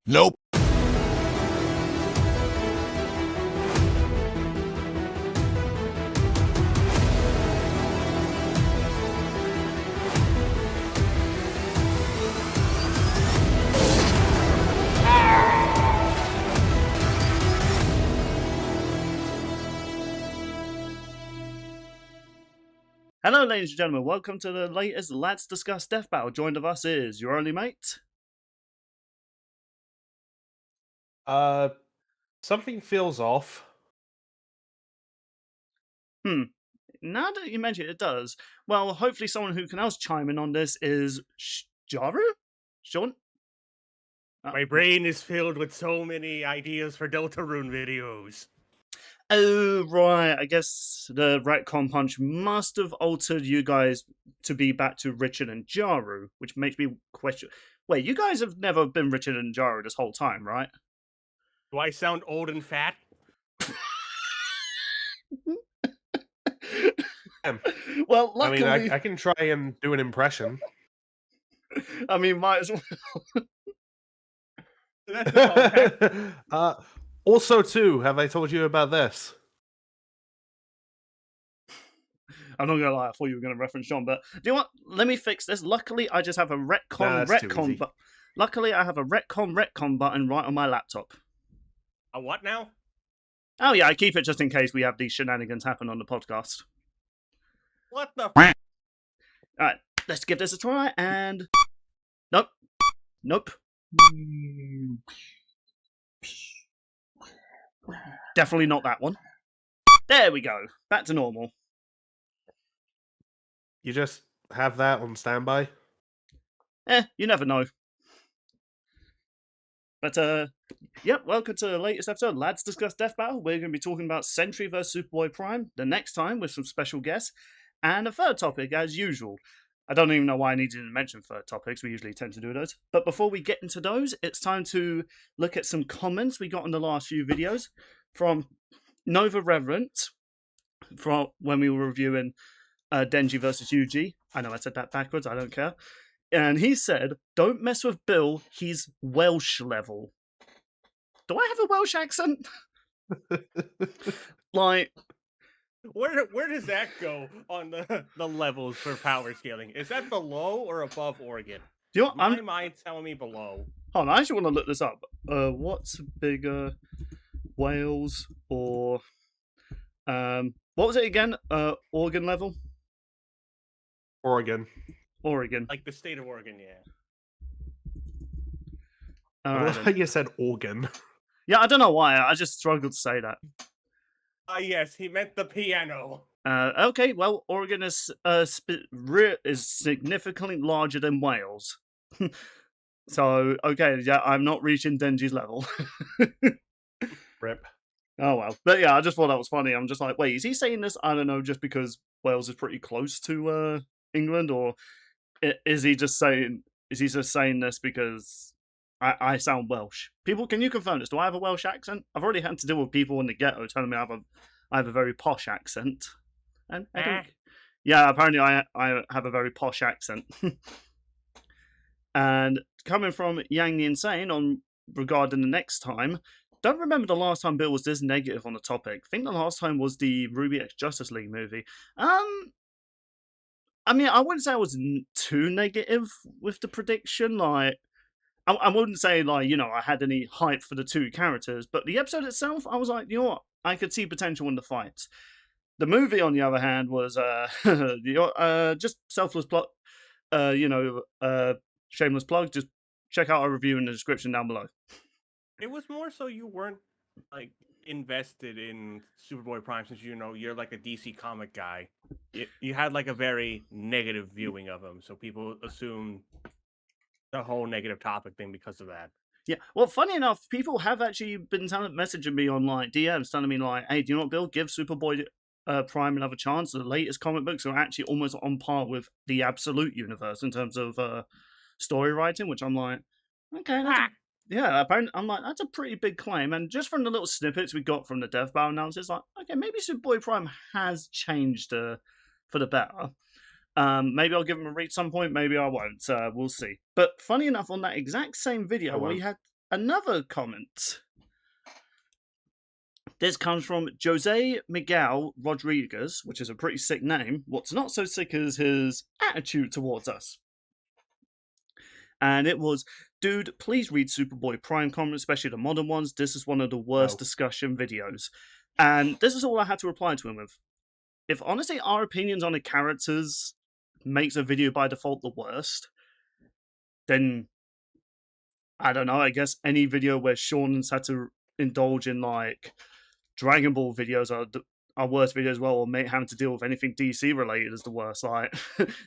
Nope. Hello, ladies and gentlemen. Welcome to the latest Lads Discuss Death Battle. Joined of us is your only mate. Something feels off. Now that you mention it, it does. Well, hopefully someone who can else chime in on this is Jaru? Sean? My brain is filled with so many ideas for Deltarune videos. Oh, right. I guess the Ret-Con punch must have altered you guys to be back to Richard and Jaru, which makes me question... Wait, you guys have never been Richard and Jaru this whole time, right? Do I sound old and fat? Well, luckily... I mean, I can try and do an impression. I mean, might as well. Also, too, have I told you about this? I'm not gonna lie, I thought you were gonna reference John, but do you know what? Let me fix this. Luckily, I just have a retcon but luckily I have a retcon button right on my laptop. A what now? Oh yeah, I keep it just in case we have these shenanigans happen on the podcast. What the Alright, let's give this a try and Nope. Definitely not that one. There we go. Back to normal. You just have that on standby? You never know. But, yep, welcome to the latest episode, Lads Discuss Death Battle. We're going to be talking about Sentry vs Superboy Prime, the next time with some special guests, and a third topic, as usual. I don't even know why I needed to mention third topics, we usually tend to do those. But before we get into those, it's time to look at some comments we got in the last few videos from Nova Reverent, from when we were reviewing Denji vs Yuji. I know I said that backwards, I don't care. And he said, don't mess with Bill, he's Welsh level. Do I have a Welsh accent? Like... Where does that go on the levels for power scaling? Is that below or above Oregon? Do you know what? My mind's telling me below. Hold on, I actually want to look this up. What's bigger, Wales or... what was it again? Oregon level? Oregon. Like the state of Oregon, yeah. I thought you said organ. Yeah, I don't know why. I just struggled to say that. Yes, he meant the piano. Okay, well, Oregon is significantly larger than Wales. So, okay, yeah, I'm not reaching Denji's level. Rip. Oh, well. But yeah, I just thought that was funny. I'm just like, wait, is he saying this, I don't know, just because Wales is pretty close to England? Or is he just saying this because I sound Welsh? People, can you confirm this? Do I have a Welsh accent? I've already had to deal with people in the ghetto telling me I have a very posh accent. And I think, yeah, apparently I have a very posh accent. And coming from Yang the Insane on regarding the next time, don't remember the last time Bill was this negative on the topic. I think the last time was the Ruby X Justice League movie. I mean, I wouldn't say I was too negative with the prediction. Like, I wouldn't say, like, you know, I had any hype for the two characters, but the episode itself, I was like, you know what? I could see potential in the fights. The movie, on the other hand, was just selfless plot. Shameless plug. Just check out our review in the description down below. It was more so you weren't like invested in Superboy Prime since you're like a DC comic guy. You had like a very negative viewing of him, so people assume the whole negative topic thing because of that. Yeah, well, funny enough, people have actually been messaging me on like DMs, telling me like, "Hey, do you know what, Bill? Give Superboy Prime another chance." The latest comic books are actually almost on par with the Absolute Universe in terms of story writing, which I'm like, okay, yeah. Apparently, I'm like, that's a pretty big claim. And just from the little snippets we got from the Death Battle announcers, like, okay, maybe Superboy Prime has changed for the better. Maybe I'll give him a read some point, maybe I won't. We'll see. But funny enough, on that exact same video, we had another comment. This comes from Jose Miguel Rodriguez, which is a pretty sick name. What's not so sick is his attitude towards us. And it was, dude, please read Superboy Prime comments, especially the modern ones. This is one of the worst discussion videos. And this is all I had to reply to him with. If honestly our opinions on the characters makes a video by default the worst, then I don't know, I guess any video where Sean's had to indulge in like Dragon Ball videos are worst videos as well, or having to deal with anything DC related is the worst. Like,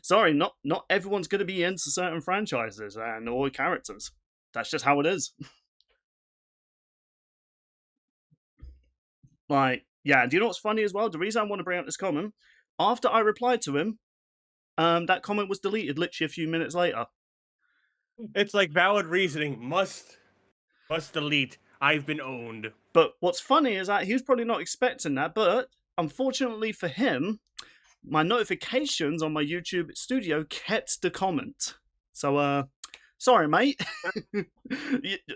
sorry, not everyone's going to be into certain franchises or characters. That's just how it is. Like, yeah, do you know what's funny as well? The reason I want to bring up this comment, after I replied to him, that comment was deleted literally a few minutes later. It's like valid reasoning. Must delete. I've been owned. But what's funny is that he was probably not expecting that, but unfortunately for him, my notifications on my YouTube studio kept the comment. So, sorry, mate.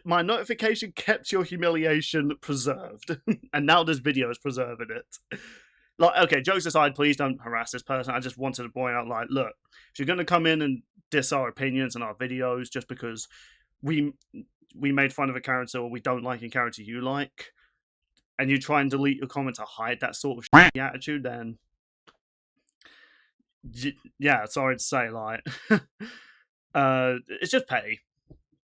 My notification kept your humiliation preserved. And now this video is preserving it. Like, okay, jokes aside, please don't harass this person. I just wanted to point out, like, look, if you're going to come in and diss our opinions and our videos just because we made fun of a character or we don't like a character you like, and you try and delete your comment to hide that sort of shitty attitude, then yeah, sorry to say, like, it's just petty.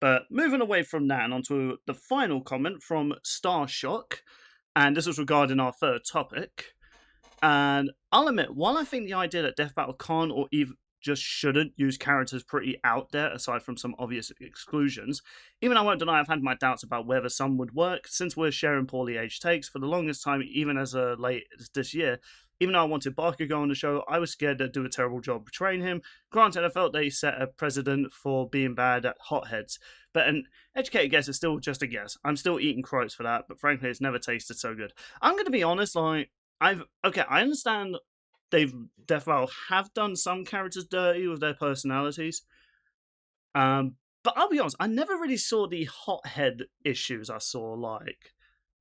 But moving away from that and onto the final comment from Starshock, and this was regarding our third topic. And I'll admit, while I think the idea that Death Battle can't or even just shouldn't use characters pretty out there, aside from some obvious exclusions, even I won't deny I've had my doubts about whether some would work, since we're sharing poorly aged takes for the longest time, even as late as this year. Even though I wanted Bakugo on the show, I was scared they'd do a terrible job portraying him. Granted, I felt they set a precedent for being bad at hotheads, but an educated guess is still just a guess. I'm still eating croats for that, but frankly, it's never tasted so good. I'm going to be honest, like, I understand Death Battle have done some characters dirty with their personalities. But I'll be honest, I never really saw the hothead issues I saw, like,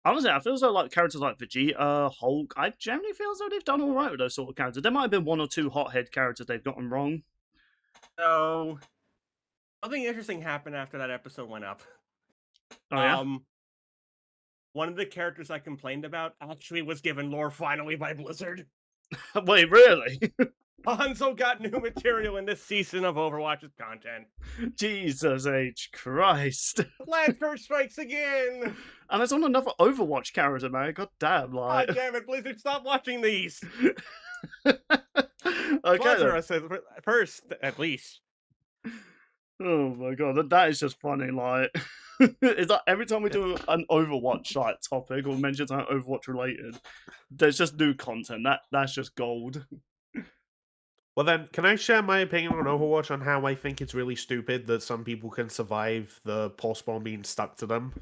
honestly, I feel as though like characters like Vegeta, Hulk, I generally feel as though they've done alright with those sort of characters. There might have been one or two hothead characters they've gotten wrong. So, something interesting happened after that episode went up. Oh, yeah? One of the characters I complained about actually was given lore finally by Blizzard. Wait, really? Hanzo got new material in this season of Overwatch's content. Jesus H. Christ. Land Curse strikes again! And it's on another Overwatch character, man. God damn, like... God damn it, Blizzard, stop watching these! Okay, Sponsor us first, at least. Oh my god, that is just funny, like... It's like every time we do an Overwatch like topic or mention something Overwatch related, there's just new content. That's just gold. Well then, can I share my opinion on Overwatch on how I think it's really stupid that some people can survive the pulse bomb being stuck to them?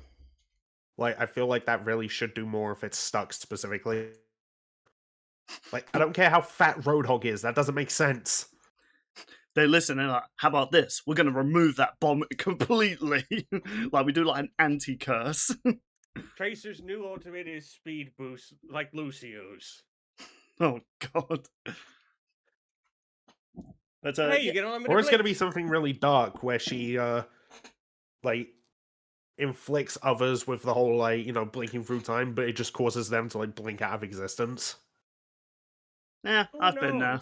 Like, I feel like that really should do more if it's stuck specifically. Like, I don't care how fat Roadhog is, that doesn't make sense. They listen and like, how about this? We're going to remove that bomb completely. Like we do like an anti-curse. Tracer's new ultimate is speed boost, like Lucio's. Oh, God. But, hey, you get or it's going to be something really dark where she, like, inflicts others with the whole, like, blinking through time, but it just causes them to, like, blink out of existence. Yeah, I've been there.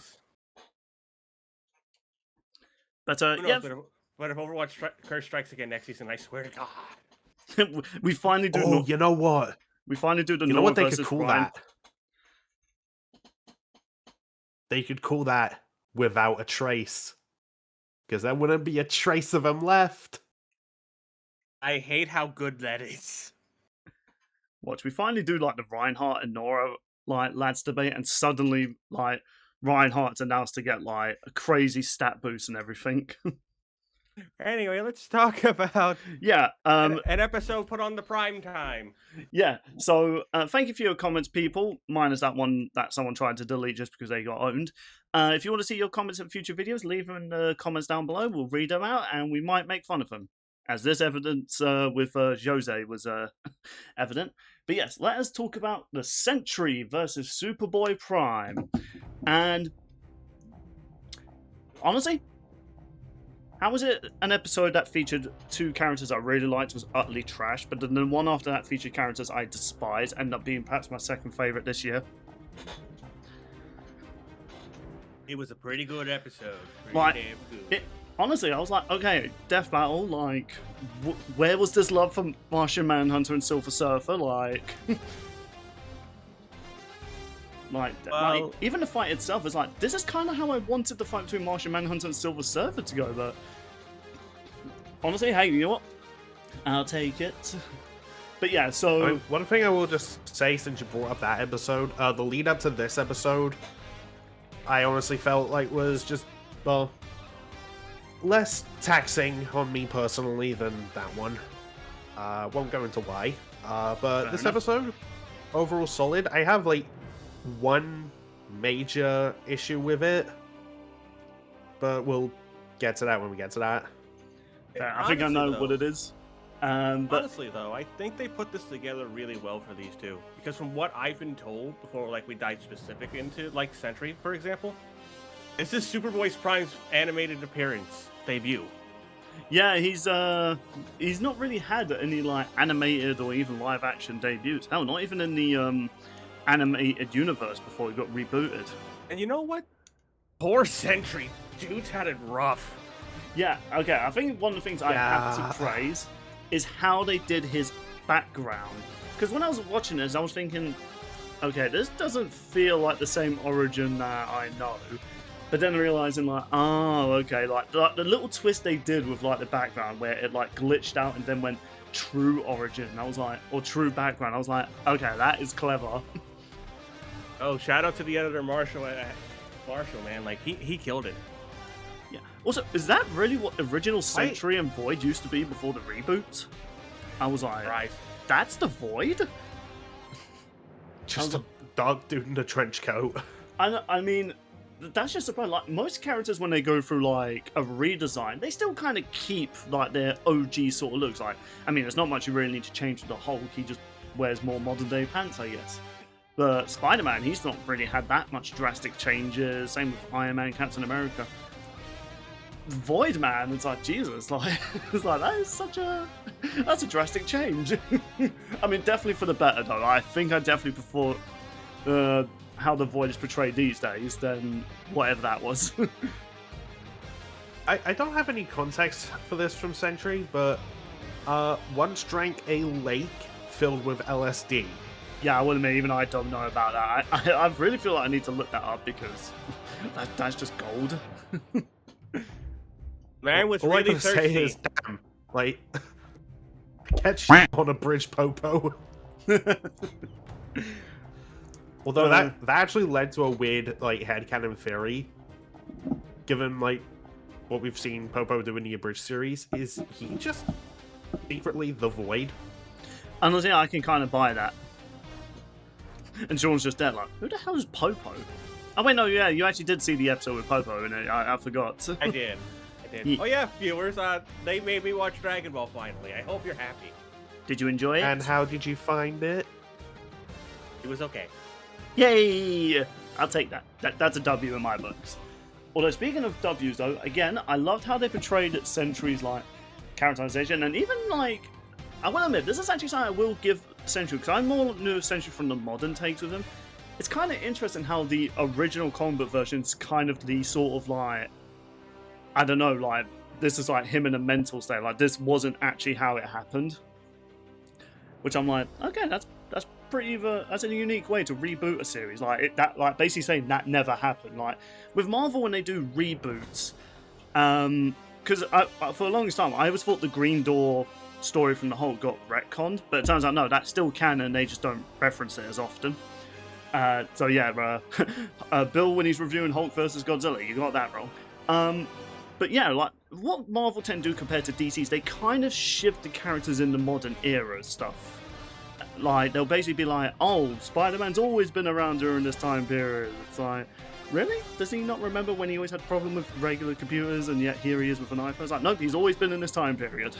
But, yeah. But if Overwatch Curse strikes again next season, I swear to God. We finally do... Oh, you know what? We finally do the You know what they could versus call Prime. that? They could call that Without a Trace. Because there wouldn't be a trace of them left. I hate how good that is. Watch, we finally do, like, the Reinhardt and Nora, like, lads debate, and suddenly, like... Reinhardt's announced to get like a crazy stat boost and everything. Anyway, let's talk about Yeah, an episode put on the prime time. yeah. So thank you for your comments, people. Minus that one that someone tried to delete just because they got owned. If you want to see your comments in future videos, leave them in the comments down below. We'll read them out and we might make fun of them. As this evidence with Jose was evident. But yes, let us talk about the Sentry versus Superboy Prime. And honestly, how was it an episode that featured two characters I really liked was utterly trash, but then the one after that featured characters I despise, ended up being perhaps my second favourite this year? It was a pretty good episode. Pretty Like, damn good. Honestly, I was like, okay, Death Battle, like, where was this love for Martian Manhunter and Silver Surfer? Like, like, even the fight itself is like, this is kind of how I wanted the fight between Martian Manhunter and Silver Surfer to go, but honestly, hey, you know what? I'll take it. But yeah, so... one thing I will just say, since you brought up that episode, the lead up to this episode, I honestly felt like was just, well, less taxing on me personally than that one. Won't go into why. But this episode, overall solid. I have, like, one major issue with it, but we'll get to that when we get to that. Yeah, I think I know what it is. But honestly, though, I think they put this together really well for these two. Because from what I've been told before, like, we dive specific into, like, Sentry, for example, this is Superboy Prime's animated appearance debut. Yeah, he's not really had any, like, animated or even live action debuts. Hell, not even in the animated universe before he got rebooted. And you know what? Poor Sentry. Dude's had it rough. Yeah, okay, I think one of the things I have to praise is how they did his background. Because when I was watching this, I was thinking, okay, this doesn't feel like the same origin that I know. But then realizing, like, oh, okay, like the little twist they did with, like, the background where it, like, glitched out and then went true origin. I was like, or true background. I was like, okay, that is clever. Oh, shout out to the editor, Marshall. Marshall, man, like, he killed it. Yeah. Also, is that really what original Sentry and Void used to be before the reboot? I was like, Right. That's the Void? Just a dark dude in a trench coat. I mean, that's just the point. Like, most characters, when they go through, like, a redesign, they still kind of keep, like, their OG sort of looks. Like, I mean, there's not much you really need to change with the Hulk. He just wears more modern-day pants, I guess. But Spider-Man, he's not really had that much drastic changes. Same with Iron Man, Captain America. Void Man, it's like, Jesus, like, it's like, that's a drastic change. I mean, definitely for the better, though. I think I definitely prefer how the Void is portrayed these days than whatever that was. I don't have any context for this from Sentry, but once drank a lake filled with LSD. Yeah, I wouldn't admit, even I don't know about that. I really feel like I need to look that up because that's just gold. Man was All really I can thirsty. say is, damn, like, catch shit on a bridge, Popo. Although that actually led to a weird, like, headcanon theory, given, like, what we've seen Popo do in the Abridged series. Is he just secretly the Void? Honestly, I can kind of buy that. And Sean's just dead, like, who the hell is Popo? Oh wait, no, yeah, you actually did see the episode with Popo, and I forgot. I did. Oh yeah, viewers, they made me watch Dragon Ball finally. I hope you're happy. Did you enjoy it? And how did you find it? It was okay. Yay! I'll take that. That's a W in my books. Although, speaking of W's, though, again, I loved how they portrayed Sentry's, like, characterization, and even, like, I will admit, this is actually something I will give Sentry, because I'm more new to Sentry from the modern takes with him. It's kind of interesting how the original comic book version's kind of the sort of, like, I don't know, like, this is, like, him in a mental state. Like, this wasn't actually how it happened. Which I'm like, okay, that's pretty, that's a unique way to reboot a series. Like, like, basically saying that never happened. Like, with Marvel, when they do reboots, because for the longest time, I always thought the Green Door story from the Hulk got retconned, but it turns out, no, that's still canon, they just don't reference it as often. So yeah, Bill, when he's reviewing Hulk versus Godzilla, you got that wrong. But yeah, like what Marvel tend to do compared to DC is they kind of shift the characters in the modern era stuff. Like they'll basically be like, "Oh, Spider-Man's always been around during this time period." It's like, really? Does he not remember when he always had a problem with regular computers, and yet here he is with an iPhone? It's like, nope, he's always been in this time period.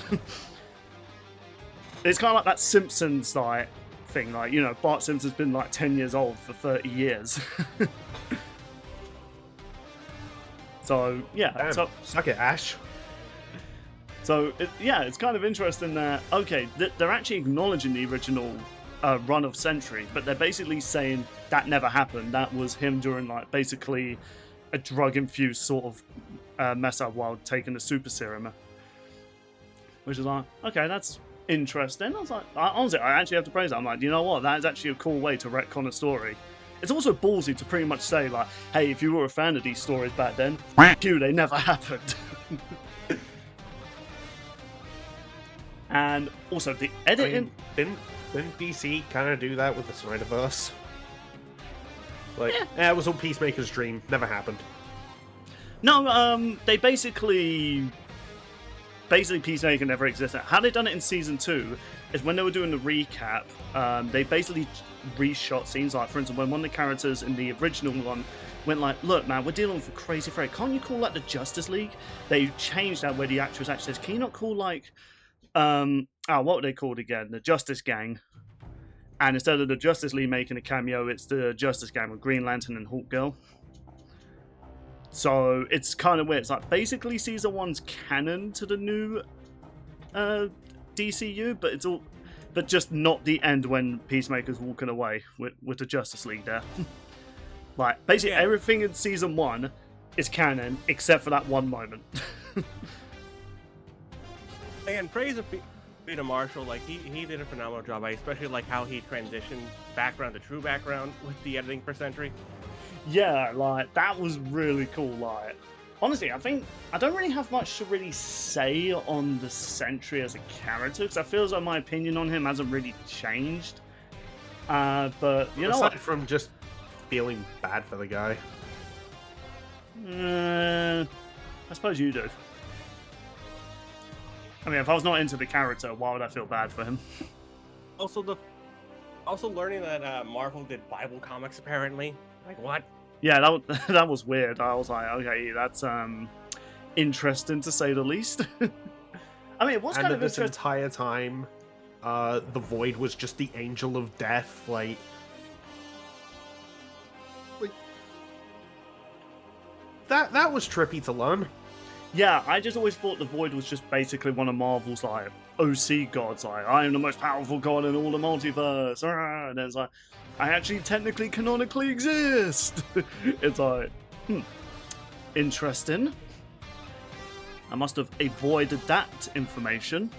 It's kind of like that Simpsons like thing, like, you know, Bart Simpson's been like 10 years old for 30 years. So yeah, Damn, so suck it, Ash. So, it's kind of interesting that, okay, they're actually acknowledging the original run of Sentry, but they're basically saying that never happened. That was him during, like, basically a drug-infused sort of mess up while taking the super serum. Which is like, okay, that's interesting. I was like, honestly, I actually have to praise that. I'm like, you know what? That is actually a cool way to retcon a story. It's also ballsy to pretty much say, like, hey, if you were a fan of these stories back then, you, they never happened. And also the editing. I mean, didn't DC kind of do that with the Snyderverse? Like, it was all Peacemaker's dream. Never happened. No, they basically Peacemaker never existed. How they done it in season 2 is when they were doing the recap, they basically reshot scenes. Like, for instance, when one of the characters in the original one went like, look, man, we're dealing with a crazy threat. Can't you call like the Justice League? They changed that where the actress actually says, can you not call like what were they called again? The Justice Gang. And instead of the Justice League making a cameo, it's the Justice Gang with Green Lantern and Hawk Girl. So it's kind of weird. It's like basically season 1's canon to the new DCU, but just not the end when Peacemaker's walking away with the Justice League there. Like basically everything in season 1 is canon except for that one moment. And praise of Peter Marshall, like he did a phenomenal job. I especially like how he transitioned background to true background with the editing for Sentry. Yeah, like that was really cool. Like, honestly, I think I don't really have much to really say on the Sentry as a character because I feel as though my opinion on him hasn't really changed. But you know what? Aside from just feeling bad for the guy. I suppose you do. I mean, if I was not into the character, why would I feel bad for him? Also learning that Marvel did Bible comics apparently. Like what? Yeah, that was weird. I was like, okay, that's interesting to say the least. I mean, it was kind of this interesting. entire time, the Void was just the angel of death. Like that was trippy to learn. Yeah, I just always thought the Void was just basically one of Marvel's like OC gods, like I am the most powerful god in all the multiverse, and it's like I actually technically canonically exist. It's like, interesting. I must have avoided that information.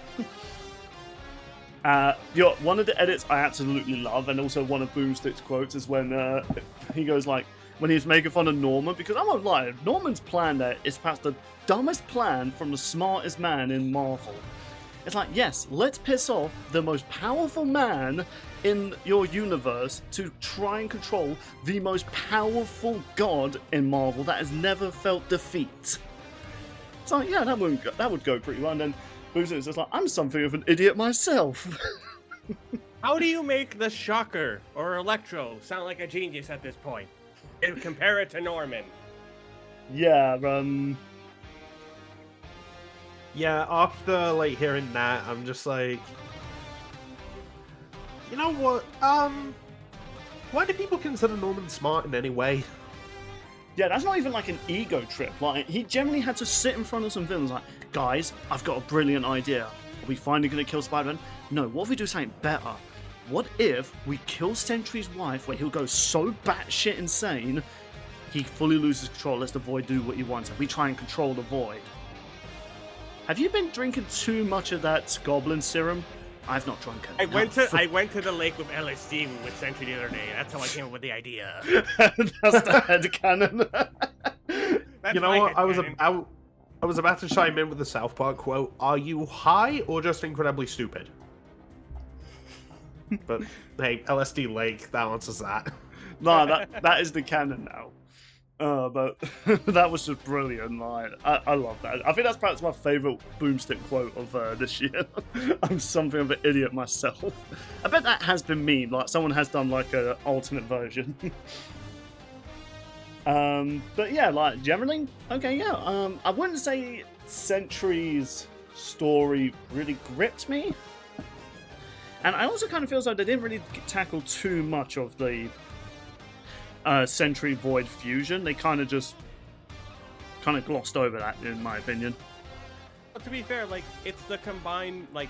One of the edits I absolutely love, and also one of Boomstick's quotes is when he goes like, when he's making fun of Norman, because I won't lie, Norman's plan there is perhaps the dumbest plan from the smartest man in Marvel. It's like, yes, let's piss off the most powerful man in your universe to try and control the most powerful god in Marvel that has never felt defeat. It's like, yeah, that would go pretty well. And then Boomstick's just like, I'm something of an idiot myself. How do you make the Shocker or Electro sound like a genius at this point? And compare it to Norman. Yeah, Yeah, after like hearing that, I'm just like, you know what? Why do people consider Norman smart in any way? yeah, that's not even like an ego trip. Like, he generally had to sit in front of some villains like, guys, I've got a brilliant idea. Are we finally going to kill Spider-Man? No, what if we do something better? What if we kill Sentry's wife where he'll go so batshit insane, he fully loses control, lets the Void do what he wants, and we try and control the Void? Have you been drinking too much of that goblin serum? I've not drunk it. I went to the lake with LSD with Sentry the other day. That's how I came up with the idea. That's the headcanon. That's You know my what? headcanon. I was about to chime in with the South Park quote. Are you high or just incredibly stupid? But hey, LSD Lake, that answers that. No, that is the canon now. But that was just brilliant. Like, I love that. I think that's perhaps my favorite boomstick quote of this year. I'm something of an idiot myself. I bet that has been memed. Like, someone has done like an alternate version. But yeah, like generally, okay, yeah. I wouldn't say Sentry's story really gripped me, and I also kind of feel as though they didn't really tackle too much of the Sentry Void fusion. They kind of glossed over that, in my opinion. But to be fair, like, it's the combined, like,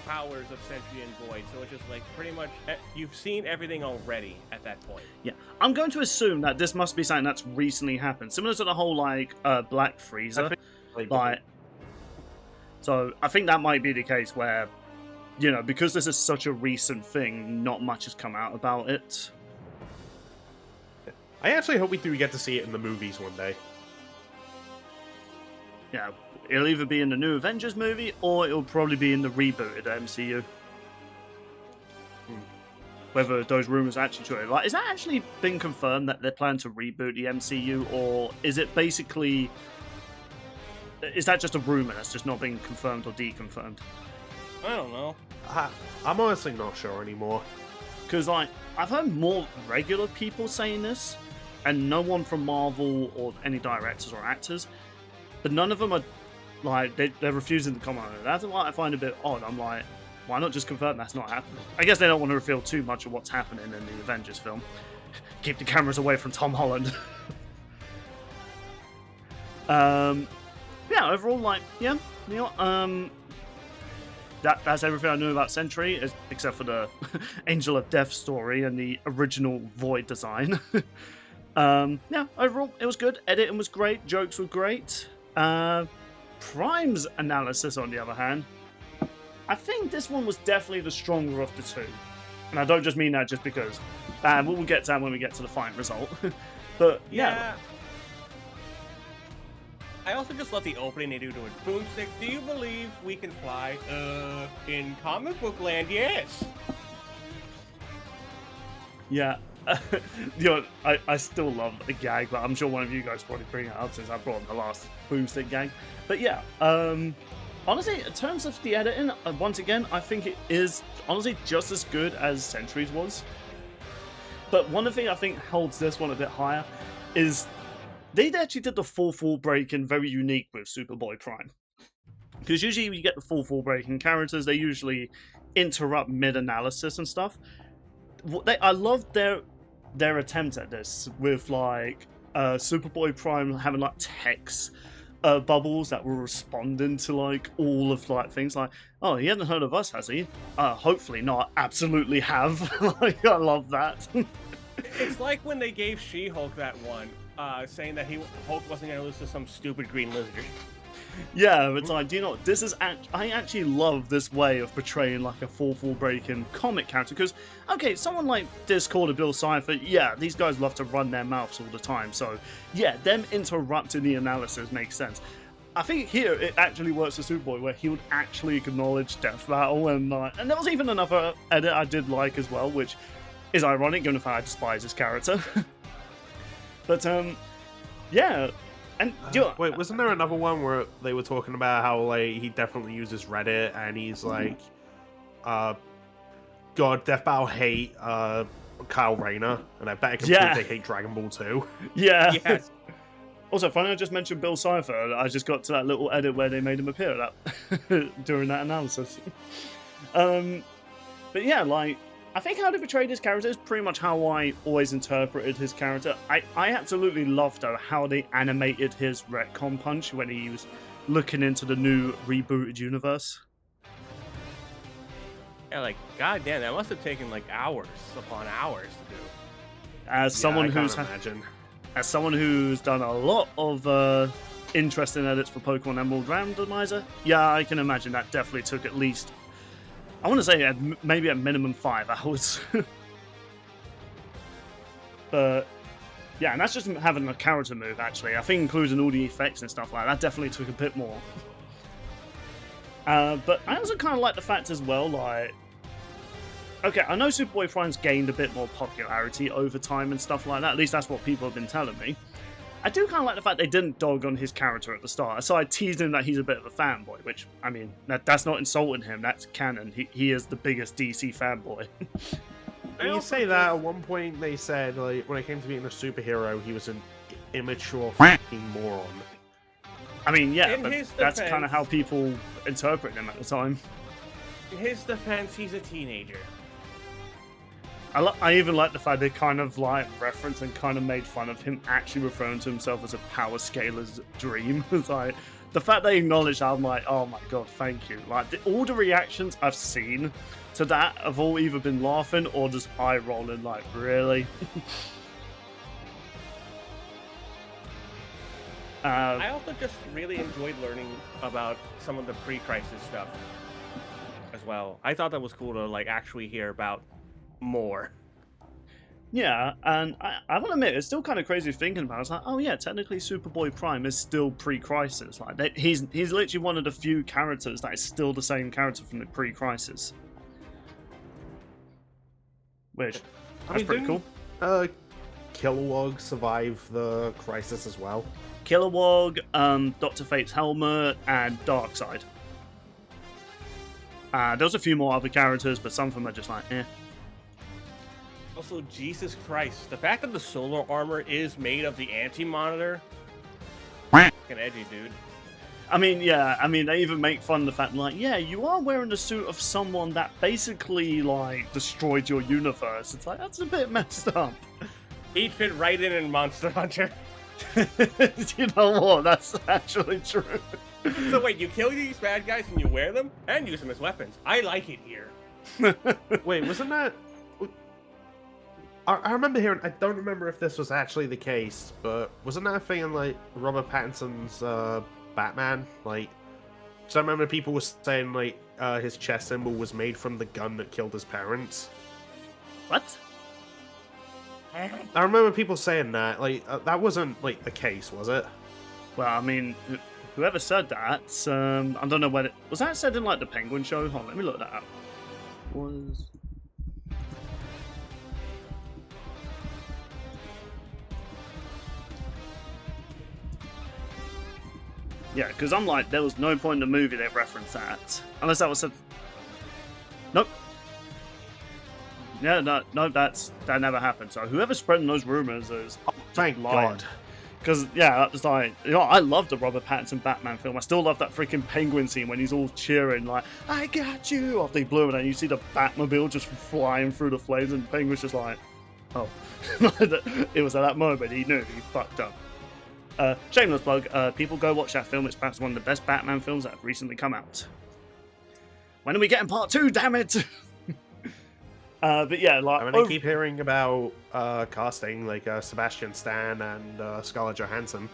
powers of Sentry and Void, so it's just, like, pretty much, you've seen everything already at that point. Yeah, I'm going to assume that this must be something that's recently happened, similar to the whole, like, Black Freezer. Like, so I think that might be the case where, you know, because this is such a recent thing, not much has come out about it. I actually hope we do get to see it in the movies one day. Yeah, it'll either be in the new Avengers movie or it'll probably be in the rebooted MCU. Whether those rumors are actually true. Like, is that actually been confirmed that they're planning to reboot the MCU, or is it basically... Is that just a rumor that's just not being confirmed or deconfirmed? I don't know. I'm honestly not sure anymore. Because, like, I've heard more regular people saying this, and no one from Marvel or any directors or actors, but none of them are, like, they're refusing to comment on it. That's what I find a bit odd. I'm like, why not just confirm that's not happening? I guess they don't want to reveal too much of what's happening in the Avengers film. Keep the cameras away from Tom Holland. Yeah, overall, like, yeah, you know, that's everything I knew about Sentry, except for the Angel of Death story and the original Void design. Yeah, overall, it was good. Editing was great. Jokes were great. Prime's analysis, on the other hand, I think this one was definitely the stronger of the two. And I don't just mean that just because. We'll get to that when we get to the final result. But, yeah. I also just love the opening they do to it. Boomstick, do you believe we can fly? In comic book land, yes. Yeah. You know, I still love a gag, but I'm sure one of you guys probably bring it up since I brought up the last Boomstick gag. But yeah, honestly, in terms of the editing, once again, I think it is honestly just as good as Sentry's was. But one of the things I think holds this one a bit higher is they actually did the full wall breaking very unique with Superboy Prime. Because usually when you get the full wall breaking characters, they usually interrupt mid-analysis and stuff. I loved their attempt at this with, like, Superboy Prime having, like, text bubbles that were responding to, like, all of, like, things like, oh, he hasn't heard of us, has he? Hopefully not. Absolutely have. Like, I love that. It's like when they gave She-Hulk that one, saying that Hulk wasn't going to lose to some stupid green lizard. Yeah, it's like, do you know, this is I actually love this way of portraying, like, a fourth wall breaking comic character, because, okay, someone like Discord or Bill Cipher, yeah, these guys love to run their mouths all the time, so, yeah, them interrupting the analysis makes sense. I think here it actually works for Superboy, where he would actually acknowledge Death Battle, and there was even another edit I did like as well, which is ironic, given the fact I despise his character. But, yeah. And wait, wasn't there another one where they were talking about how, like, he definitely uses Reddit and he's like, God, Death Battle hate Kyle Rayner, and I bet I can prove they hate Dragon Ball too. Yeah. Yes. Also, funny I just mentioned Bill Cipher. I just got to that little edit where they made him appear that during that analysis. But yeah, like, I think how they portrayed his character is pretty much how I always interpreted his character. I absolutely loved, though, how they animated his Ret-Con punch when he was looking into the new rebooted universe. Yeah, like, goddamn, that must have taken, like, hours upon hours to do. As someone who's done a lot of interesting edits for Pokemon Emerald Randomizer, yeah, I can imagine that definitely took at least, I want to say maybe at minimum 5 hours. But yeah, and that's just having a character move, actually. I think including all the effects and stuff like that definitely took a bit more. But I also kind of like the fact as well, like, okay, I know Superboy Prime's gained a bit more popularity over time and stuff like that. At least that's what people have been telling me. I do kind of like the fact they didn't dog on his character at the start. So I teased him that he's a bit of a fanboy, which, I mean, that's not insulting him. That's canon. He is the biggest DC fanboy. And you say that at one point they said, like, when it came to being a superhero, he was an immature fucking moron. I mean, yeah, In but his that's kind of defense- how people interpret him at the time. In his defense, he's a teenager. I even like the fact they kind of like referenced and kind of made fun of him actually referring to himself as a power scaler's dream. It's like the fact they acknowledge that, I'm like, oh my god, thank you. Like all the reactions I've seen to that have all either been laughing or just eye rolling. Like, really? I also just really enjoyed learning about some of the pre-crisis stuff as well. I thought that was cool to like actually hear about more. Yeah, and I will admit, it's still kind of crazy thinking about it. It's like, oh yeah, technically Superboy Prime is still pre-crisis. Like, he's literally one of the few characters that is still the same character from the pre-crisis. Which, that's pretty cool. Kilowog survive the crisis as well? Kilowog, Dr. Fate's helmet, and Darkseid. There's a few more other characters, but some of them are just like, eh. Also, Jesus Christ, the fact that the solar armor is made of the anti-monitor, fucking edgy, dude. I mean, yeah, I mean, they even make fun of the fact, like, yeah, you are wearing the suit of someone that basically, like, destroyed your universe. It's like, that's a bit messed up. He'd fit right in Monster Hunter. You know what? That's actually true. So wait, you kill these bad guys and you wear them and use them as weapons. I like it here. Wait, wasn't that... I remember hearing... I don't remember if this was actually the case, but wasn't that a thing in, like, Robert Pattinson's Batman? Like, so I remember people were saying, like, his chest symbol was made from the gun that killed his parents. What? I remember people saying that. Like, that wasn't, like, the case, was it? Well, I mean, whoever said that, I don't know when it... Was that said in, like, the Penguin show? Hold on, let me look that up. Was... Yeah, because I'm like, there was no point in the movie they referenced that. Unless that was said... Nope. Yeah, no, that never happened. So whoever's spreading those rumors is... Thank lying. God. Because, yeah, it's like, you know, I love the Robert Pattinson Batman film. I still love that freaking penguin scene when he's all cheering, like, I got you! After they blew it, and you see the Batmobile just flying through the flames, and the penguin's just like, oh. It was at that moment he knew he fucked up. Shameless plug, people go watch that film. It's perhaps one of the best Batman films that have recently come out. When are we getting part 2, damn it? But yeah, like... I mean, I keep hearing about casting, like Sebastian Stan and Scarlett Johansson.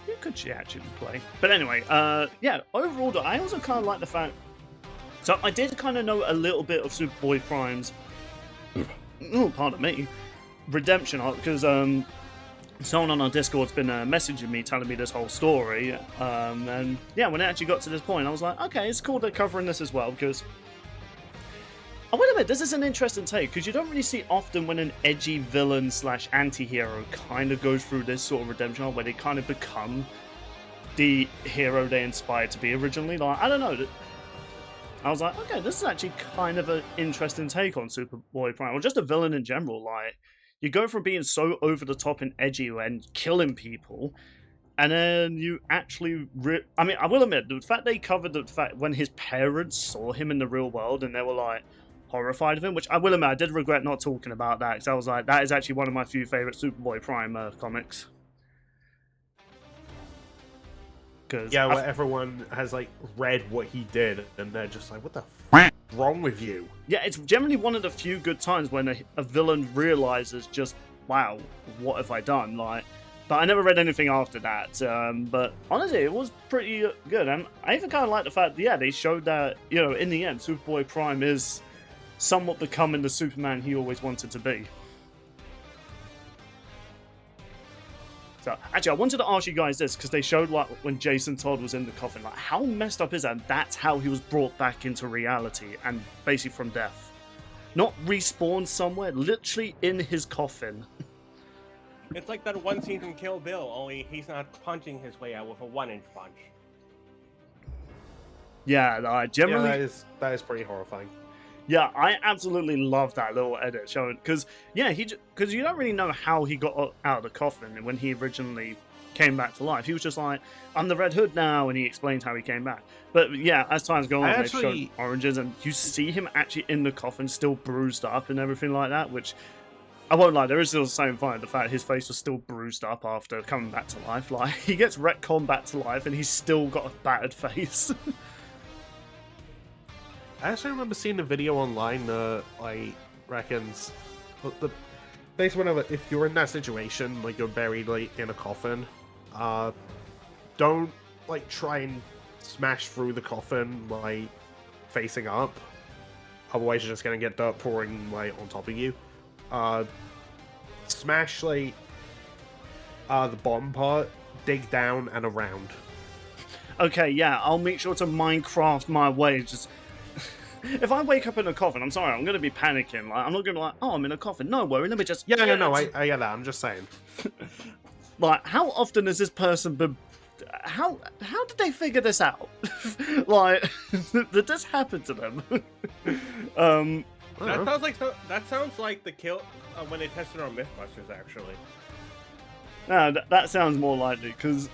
Who could she actually play? But anyway, yeah, overall, though, I also kind of like the fact... So I did kind of know a little bit of Superboy Prime's... oh, pardon me. Redemption arc, because someone on our Discord's been messaging me, telling me this whole story. And yeah, when it actually got to this point, I was like, okay, it's cool they're covering this as well, because... Oh, wait a minute, this is an interesting take, because you don't really see often when an edgy villain slash anti-hero kind of goes through this sort of redemption arc, where they kind of become the hero they inspired to be originally. Like, I don't know. I was like, okay, this is actually kind of an interesting take on Superboy Prime, or just a villain in general. Like, you go from being so over the top and edgy and killing people, and then you actually... I mean, I will admit, the fact they covered the fact when his parents saw him in the real world and they were like horrified of him, which I will admit, I did regret not talking about that, because I was like, that is actually one of my few favourite Superboy Prime comics. Yeah, where everyone has, like, read what he did, and they're just like, what the f*** is wrong with you? Yeah, it's generally one of the few good times when a villain realizes just, wow, what have I done? Like, but I never read anything after that. But honestly, it was pretty good. And I even kind of like the fact that, yeah, they showed that, you know, in the end, Superboy Prime is somewhat becoming the Superman he always wanted to be. So, actually, I wanted to ask you guys this, because they showed, like, when Jason Todd was in the coffin, like, how messed up is that? And that's how he was brought back into reality, and basically from death. Not respawned somewhere, literally in his coffin. It's like that one scene from Kill Bill, only he's not punching his way out with a 1-inch punch. Yeah, generally. Yeah, that is pretty horrifying. Yeah, I absolutely love that little edit showing because because you don't really know how he got out of the coffin when he originally came back to life. He was just like, "I'm the Red Hood now," and he explained how he came back. But yeah, as time's gone on, they've shown origins, and you see him actually in the coffin, still bruised up and everything like that. Which I won't lie, there is still the same fun. The fact his face was still bruised up after coming back to life. Like he gets Ret-Con back to life, and he's still got a battered face. I actually remember seeing a video online that reckons basically whenever if you're in that situation, like you're buried in a coffin, don't try and smash through the coffin facing up. Otherwise you're just gonna get dirt pouring on top of you. Smash the bottom part, dig down and around. Okay, yeah, I'll make sure to Minecraft my way. Just if I wake up in a coffin, I'm sorry, I'm going to be panicking. I'm not going to be like, oh, I'm in a coffin. No worry, let me just... Yeah, no, I get that. I'm just saying. How often has this person been... How did they figure this out? Did this happen to them? That sounds like the kill when they tested on Mythbusters, actually. No, that sounds more likely, because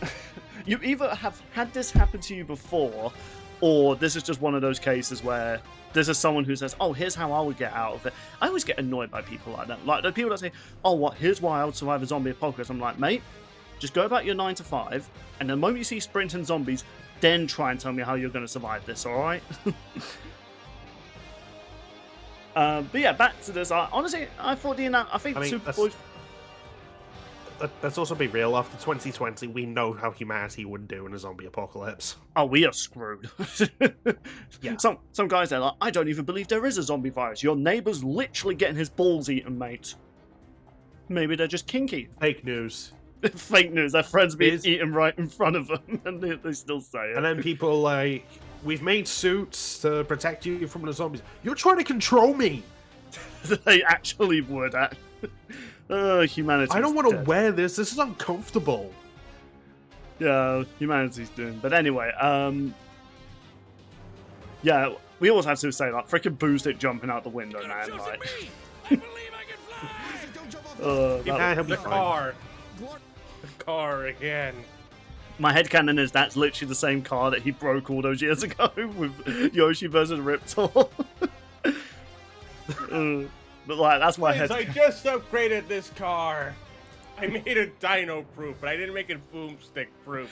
you either have had this happen to you before, or this is just one of those cases where this is someone who says, oh, here's how I would get out of it. I always get annoyed by people like that. Like, the people that say, oh, what, here's why I would survive a zombie apocalypse. I'm like, mate, just go about your 9 to 5, and the moment you see sprinting zombies, then try and tell me how you're going to survive this, alright? But yeah, back to this. Honestly, I thought Superboy... Let's also be real, after 2020, we know how humanity would do in a zombie apocalypse. Oh, we are screwed. Yeah. Some guys, they're like, I don't even believe there is a zombie virus. Your neighbour's literally getting his balls eaten, mate. Maybe they're just kinky. Fake news. Fake news. Their friends being eaten right in front of them, and they still say it. And then people we've made suits to protect you from the zombies. You're trying to control me! They actually would. Humanity. I don't want to wear this. This is uncomfortable. Yeah, humanity's doomed. But anyway, yeah, we always have to say freaking Boomstick jumping out the window, man. I believe I can fly. The car again. My headcanon is that's literally the same car that he broke all those years ago with Yoshi versus Riptor. But that's my head. I just upgraded this car. I made it dino proof, but I didn't make it boomstick proof.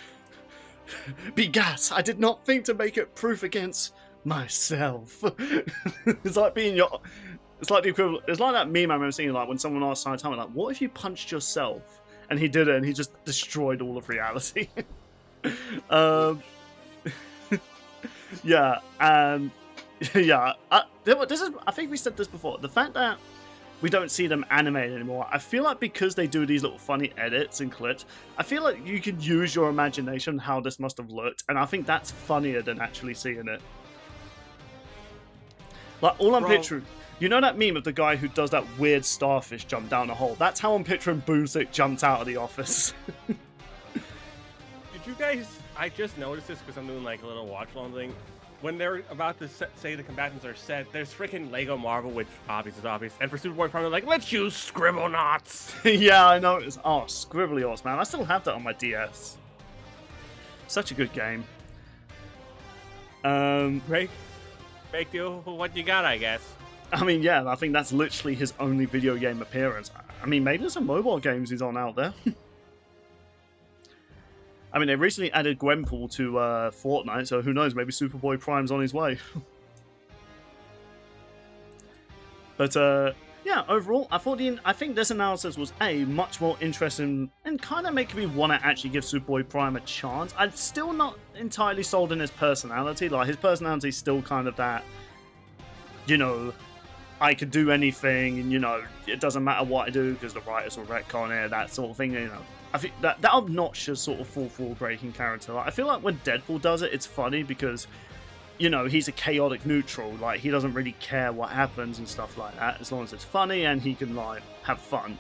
Be gas. I did not think to make it proof against myself. It's like being your. It's like the equivalent. It's like that meme I remember seeing, when someone asked Saitama, what if you punched yourself? And he did it, and he just destroyed all of reality. Yeah, and. Yeah, this is. I think we said this before. The fact that we don't see them animated anymore, I feel like because they do these little funny edits and clips, I feel like you can use your imagination how this must have looked, and I think that's funnier than actually seeing it. All I'm picturing, you know that meme of the guy who does that weird starfish jump down a hole? That's how I'm picturing Boomstick jumped out of the office. Did you guys? I just noticed this because I'm doing a little watch along thing. When they're about to say the combatants are set, there's freaking Lego Marvel, which obvious is obvious. And for Superboy Prime, they're like, let's use Scribble Knots. Yeah, I know. Scribbly Knots, man. I still have that on my DS. Such a good game. Break deal. What you got, I guess. I mean, yeah, I think that's literally his only video game appearance. I mean, maybe there's some mobile games he's on out there. I mean, they recently added Gwenpool to Fortnite, so who knows, maybe Superboy Prime's on his way. But, yeah, overall, I think this analysis was, much more interesting and kind of making me want to actually give Superboy Prime a chance. I'm still not entirely sold in his personality. His personality's still kind of that, I could do anything, and, it doesn't matter what I do because the writers will retcon it, that sort of thing, I think that obnoxious sort of fourth-wall breaking character. I feel like when Deadpool does it, it's funny because, he's a chaotic neutral. He doesn't really care what happens and stuff like that, as long as it's funny and he can, have fun.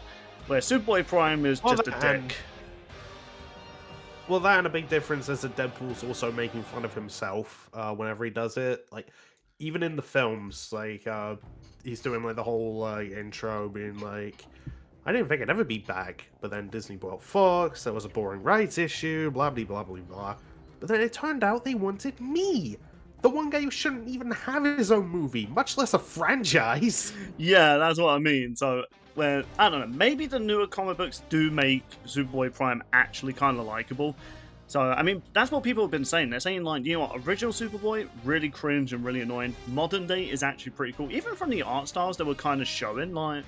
Where Superboy Prime is Well, just a and- dick. Well, that and a big difference is that Deadpool's also making fun of himself whenever he does it. Like, even in the films, like, he's doing, like, the whole intro being like, I didn't think I'd ever be back, but then Disney bought Fox, there was a boring rights issue, blah, blah, blah, blah, blah. But then it turned out they wanted me! The one guy who shouldn't even have his own movie, much less a franchise! Yeah, that's what I mean. So, where I don't know, maybe the newer comic books do make Superboy Prime actually kind of likable. So, I mean, that's what people have been saying. They're saying, like, you know what, original Superboy, really cringe and really annoying. Modern day is actually pretty cool. Even from the art styles they were kind of showing, like,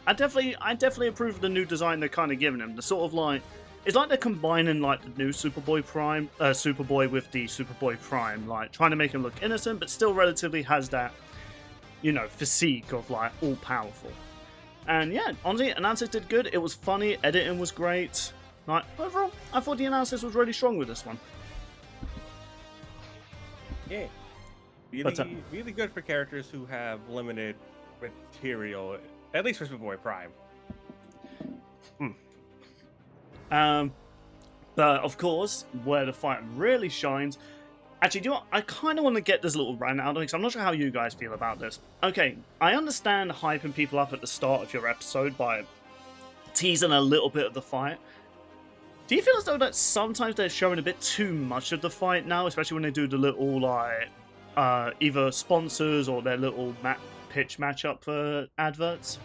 I definitely approve of the new design they're kind of giving him. The sort of, like, it's like they're combining, like, the new Superboy Prime, Superboy with the Superboy Prime, like, trying to make him look innocent, but still relatively has that, you know, physique of, like, all-powerful. And yeah, honestly, analysis did good. It was funny. Editing was great. Like, overall, I thought the analysis was really strong with this one. Yeah. But, Really, really good for characters who have limited material, at least for Superboy Prime. But of course, where the fight really shines. Actually, do you know what? I kind of want to get this little rant out of it because I'm not sure how you guys feel about this. Okay, I understand hyping people up at the start of your episode by teasing a little bit of the fight. Do you feel as though that sometimes they're showing a bit too much of the fight now, especially when they do the little, like, either sponsors or their little pitch matchup adverts?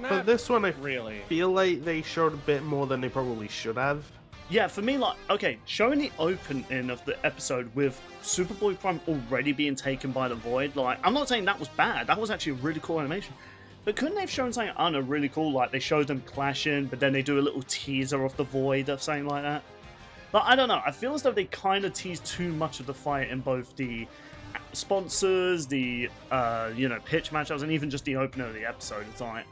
But this one, I Really. feel like they showed a bit more than they probably should have. Yeah, for me, like, okay, showing the opening of the episode with Superboy Prime already being taken by the Void, like, I'm not saying that was bad, that was actually a really cool animation. But couldn't they have shown something, I don't know, really cool, like they showed them clashing, but then they do a little teaser of the Void or something like that? But I don't know, I feel as though they kind of teased too much of the fight in both the sponsors, the, you know, pitch matchups, and even just the opener of the episode. It's like,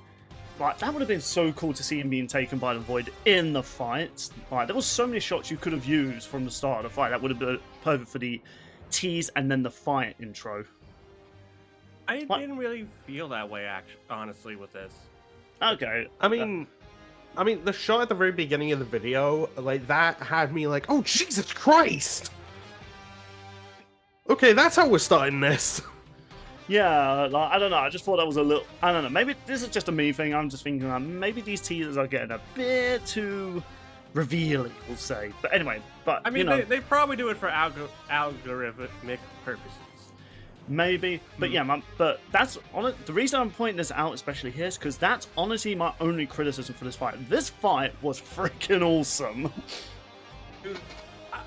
that would have been so cool to see him being taken by the Void in the fight. Like, there was so many shots you could have used from the start of the fight that would have been perfect for the tease and then the fight intro. I What? didn't really feel that way, honestly, with this. Okay. I mean, the shot at the very beginning of the video, like, that had me like, oh, Jesus Christ! Okay, that's how we're starting this. Yeah, like, I don't know, I just thought that was a little, I don't know, maybe this is just a me thing, I'm just thinking that maybe these teasers are getting a bit too revealing, we'll say. But anyway, but, I mean, you know, they probably do it for algorithmic purposes. maybe, but yeah, but that's the reason I'm pointing this out, especially here, is because that's honestly my only criticism for this fight. This fight was freaking awesome. Dude,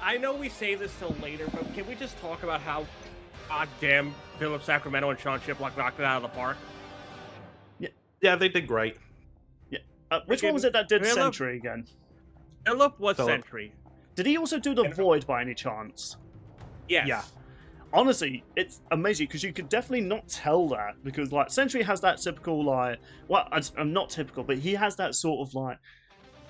I know we say this till later, but can we just talk about how goddamn Philip Sacramento and Sean Chiplock knocked it out of the park? Yeah, they did great. Which one was it that did Philip- Sentry again? Philip was Philip. Sentry. Did he also do the Void by any chance? Yes. Yeah. Honestly, it's amazing because you could definitely not tell that because, like, Sentry has that typical, like, well, I'm not typical, but he has that sort of, like,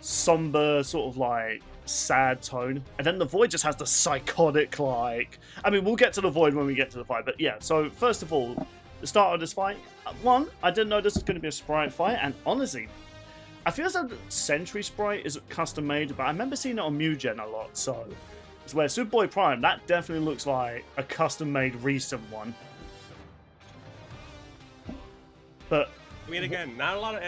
somber, sort of, like, sad tone. And then the Void just has the psychotic, like, I mean, we'll get to the Void when we get to the fight, but yeah, so first of all, the start of this fight, one, I didn't know this was going to be a sprite fight, and honestly, I feel as though the Sentry sprite is custom made, but I remember seeing it on Mugen a lot, so it's where Superboy Prime, that definitely looks like a custom made recent one. But I mean, again, not a lot of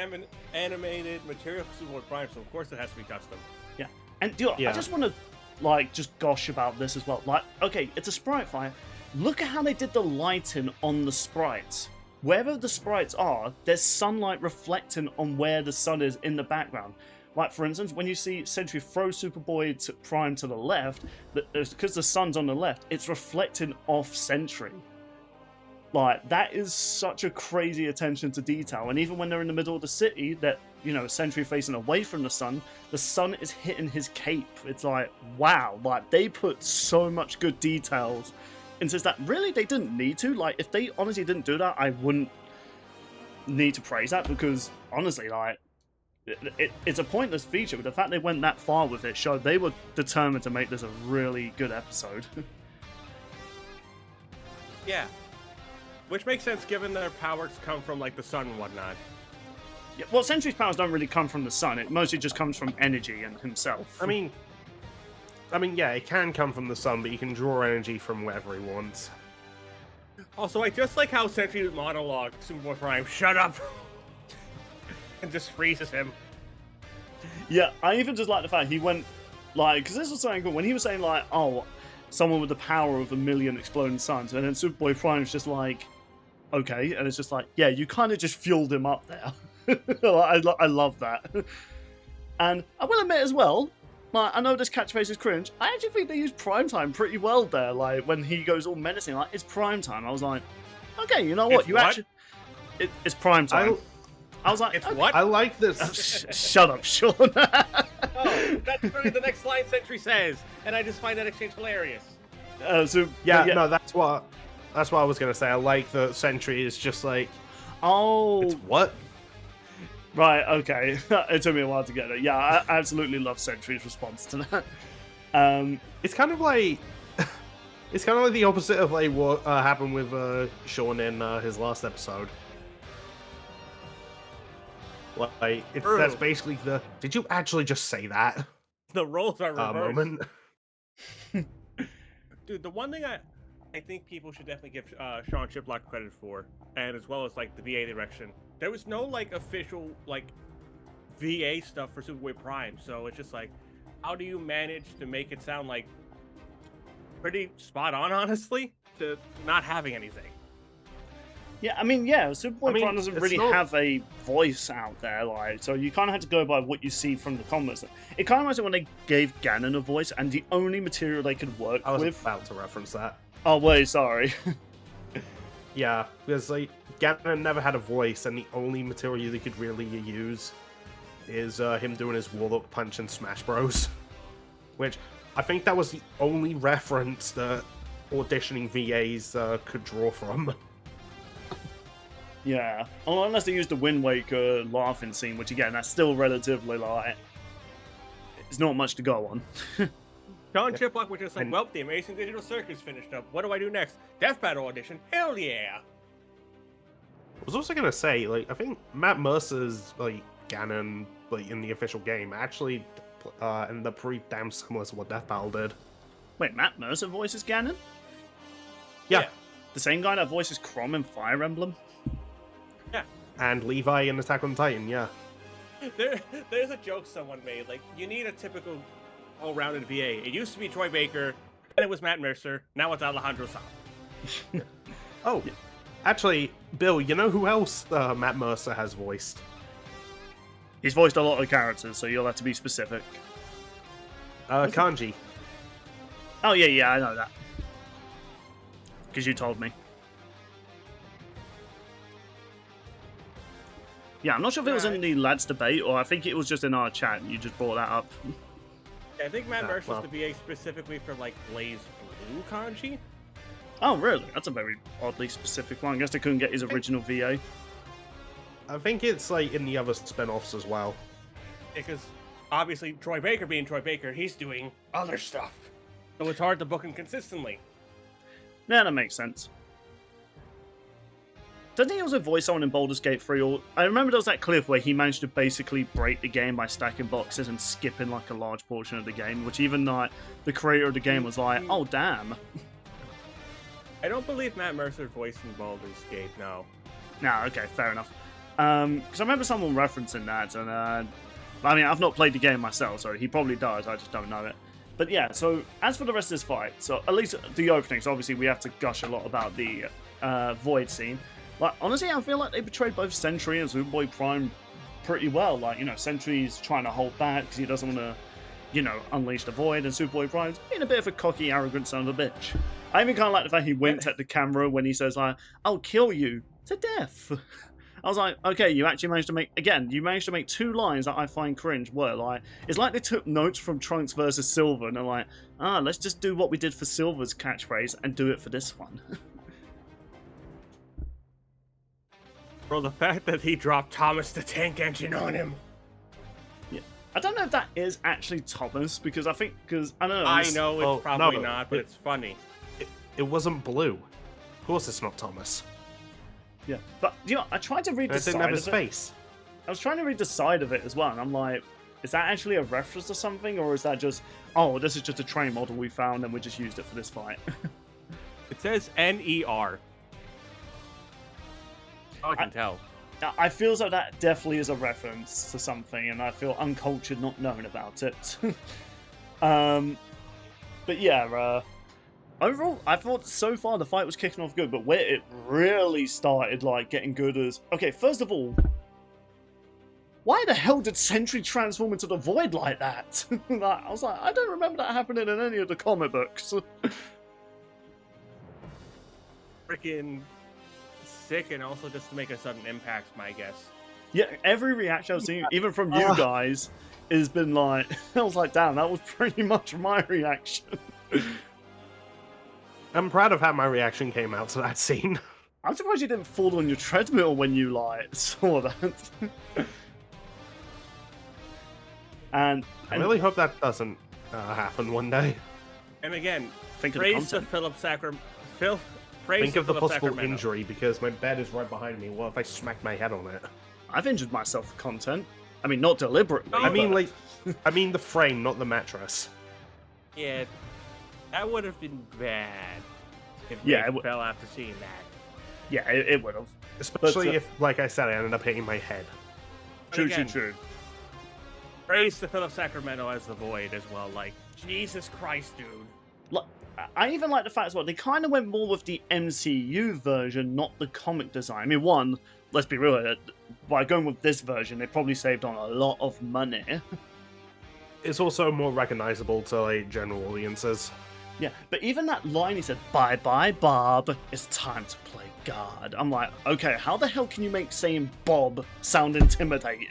animated material for Superboy Prime, so of course it has to be custom. yeah, and do you know, Yeah. I just want to like just gosh about this as well. Like, okay, it's a sprite fight. Look at how they did the lighting on the sprites. Wherever the sprites are, there's sunlight reflecting on where the sun is in the background. Like, for instance, when you see Sentry throw Superboy Prime to the left, because the sun's on the left, it's reflecting off Sentry. Like, that is such a crazy attention to detail. And even when they're in the middle of the city, that, you know, Sentry facing away from the sun is hitting his cape. It's like, wow, like, they put so much good details into that. Really, they didn't need to. Like, if they honestly didn't do that, I wouldn't need to praise that, because honestly, like, it's a pointless feature, but the fact they went that far with it showed they were determined to make this a really good episode. Yeah. Which makes sense given their powers come from, like, the sun and whatnot. Yeah, well, Sentry's powers don't really come from the sun. It mostly just comes from energy and himself. I mean, yeah, it can come from the sun, but he can draw energy from wherever he wants. Also, I just like how Sentry monologue Superboy Prime, shut up! and just freezes him. Yeah, I even just like the fact he went, like, because this was something cool. When he was saying, like, oh, someone with the power of 1,000,000 exploding suns, and then Superboy Prime's just like, okay, and it's just like, yeah, you kind of just fueled him up there. I love that. And I will admit as well, like, I know this catchphrase is cringe, I actually think they used Primetime pretty well there, like, when he goes all menacing, like, it's Primetime. I was like, okay, you know what, It's you what? actually... It's Primetime. I was like, It's okay. what? I like this. Shut up, Sean. Oh, that's really the next line Sentry says, and I just find that exchange hilarious. Yeah, no, that's what I was gonna say. I like that Sentry is just like, Oh, it's what? right, okay. It took me a while to get it. Yeah, I absolutely love Sentry's response to that. It's kind of like, it's kind of like the opposite of like what happened with Sean in his last episode. Like, that's basically the. Did you actually just say that? The roles are reversed. Moment. Dude, the one thing I think people should definitely give Sean Chiplock credit for, and as well as like the VA direction, there was no like official like VA stuff for Superboy Prime, so it's just like, how do you manage to make it sound like pretty spot on, honestly, to not having anything? Yeah, I mean, yeah, Superboy Prime doesn't it's really not- have a voice out there, like, so you kind of had to go by what you see from the comments. It kind of reminds me when they gave Ganon a voice, and the only material they could work I was with... about to reference that. Oh, wait, sorry. Yeah, because like Ganon never had a voice, and the only material they could really use is him doing his Warlock Punch in Smash Bros. Which I think that was the only reference that auditioning VAs could draw from. Yeah. Oh, unless they used the Wind Waker laughing scene, which, again, that's still relatively, like... It's not much to go on. Sean Chiplock was just like, well, the Amazing Digital Circus finished up. What do I do next? Death Battle audition? Hell yeah! I was also gonna say, like, I think Matt Mercer's like Ganon, like in the official game, actually ended up pretty damn similar to what Death Battle did. Wait, Matt Mercer voices Ganon? Yeah. The same guy that voices Chrom in Fire Emblem? And Levi in Attack on Titan, yeah. There's a joke someone made, like, you need a typical all-rounded VA. It used to be Troy Baker, then it was Matt Mercer, now it's Alejandro Sam. Oh, actually, Bill, you know who else Matt Mercer has voiced? He's voiced a lot of characters, so you'll have to be specific. Kanji. Oh, yeah, I know that. Because you told me. Yeah, I'm not sure if it was in the lads debate, or I think it was just in our chat, and you just brought that up. I think Matt Mercer's well. the VA specifically for, like, Blaze Blue Kanji. Oh, really? That's a very oddly specific one. I guess they couldn't get his original VA. I think it's like in the other spin-offs as well. Because, obviously, Troy Baker being Troy Baker, he's doing other stuff. So it's hard to book him consistently. Yeah, that makes sense. Didn't he also voice someone in Baldur's Gate 3? Or I remember there was that clip where he managed to basically break the game by stacking boxes and skipping like a large portion of the game, which even like the creator of the game was like, "Oh damn." I don't believe Matt Mercer voiced in Baldur's Gate, no. No, okay, fair enough. Because I remember someone referencing that, and I mean, I've not played the game myself, so he probably does. I just don't know it. But yeah, so as for the rest of this fight, so at least the openings, obviously we have to gush a lot about the Void scene. Like, honestly, I feel like they portrayed both Sentry and Superboy Prime pretty well. Like, you know, Sentry's trying to hold back because he doesn't want to, you know, unleash the Void, and Superboy Prime's being a bit of a cocky, arrogant son of a bitch. I even kind of like the fact he winked at the camera when he says, like, "I'll kill you to death." I was like, okay, you actually managed to make two lines that I find cringe were like, it's like they took notes from Trunks versus Silver and they're like, let's just do what we did for Silver's catchphrase and do it for this one. Bro, the fact that he dropped Thomas the Tank Engine on him. Yeah, I don't know if that is actually Thomas, because I think, I don't know. I know it's Oh, probably no, not, but it's funny. It wasn't blue. Of course it's not Thomas. Yeah, but you know, I tried to read And the it didn't side have of his it. face. I was trying to read the side of it as well, and I'm like, is that actually a reference to something, or is that just, oh, this is just a train model we found and we just used it for this fight? It says NER. I can tell. I feel as though that definitely is a reference to something, and I feel uncultured not knowing about it. But yeah, overall, I thought so far the fight was kicking off good, but where it really started like getting good is, okay, first of all, why the hell did Sentry transform into the Void like that? I was like, I don't remember that happening in any of the comic books. Freaking sick, and also just to make a sudden impact, my guess. Yeah, every reaction I've seen, even from you guys, has been like, I was like, damn, that was pretty much my reaction. I'm proud of how my reaction came out to that scene. I'm surprised you didn't fall on your treadmill when you like saw that. and I really hope that doesn't happen one day. And again, think praise to Philip Sacramento. Think of the possible injury, because my bed is right behind me. What if I smack my head on it? I've injured myself for content. I mean, not deliberately. I mean, but... like, I mean the frame, not the mattress. Yeah, that would have been bad if Yeah, Nick fell after seeing that. Yeah, it would have. Especially But, if, like I said, I ended up hitting my head. True. Praise to Philip Sacramento as the Void as well. Like, Jesus Christ, dude. Look, I even like the fact as well, they kind of went more with the MCU version, not the comic design. I mean, one, let's be real, by going with this version, they probably saved on a lot of money. It's also more recognizable to, like, general audiences. Yeah, but even that line he said, "Bye-bye, Bob, it's time to play God." I'm like, okay, how the hell can you make saying Bob sound intimidating?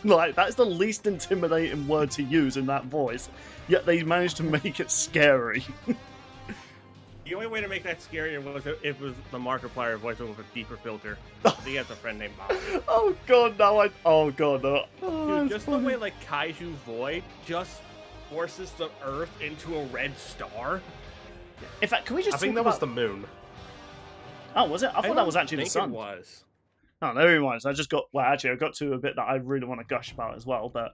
Like, that's the least intimidating word to use in that voice, yet they managed to make it scary. The only way to make that scarier was if it was the Markiplier voiceover with a deeper filter. He has a friend named Bob. Oh god, no, oh god, no. Oh, Dude, that's just funny. the way like Kaiju Void just forces the Earth into a red star. In fact, can we just I think talk that was about... the moon. Oh, was it? I thought that was actually the sun. It was. Oh, there it was. I just got... Well, actually, I got to a bit that I really want to gush about as well, but...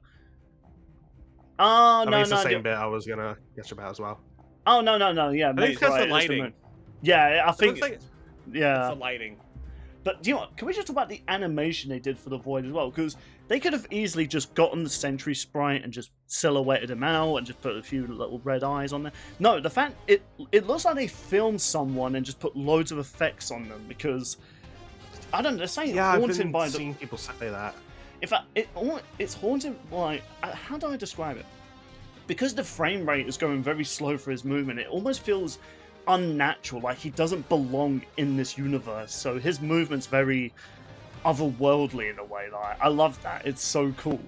Oh, I no, mean, it's no. the same bit I was gonna guess about as well. Oh, no. Yeah, I think it's because right, the lighting. moon. Yeah, I It think... looks like yeah. it's the lighting. But do you know what? Can we just talk about the animation they did for the Void as well? Because they could have easily just gotten the Sentry sprite and just silhouetted him out and just put a few little red eyes on there. No, the fact it looks like they filmed someone and just put loads of effects on them because I don't know. They're saying Yeah, I've haunted been by seeing people say that. In fact, it's haunted by... How do I describe it? Because the frame rate is going very slow for his movement, it almost feels unnatural, like he doesn't belong in this universe. So his movement's very otherworldly in a way. Like, I love that. It's so cool.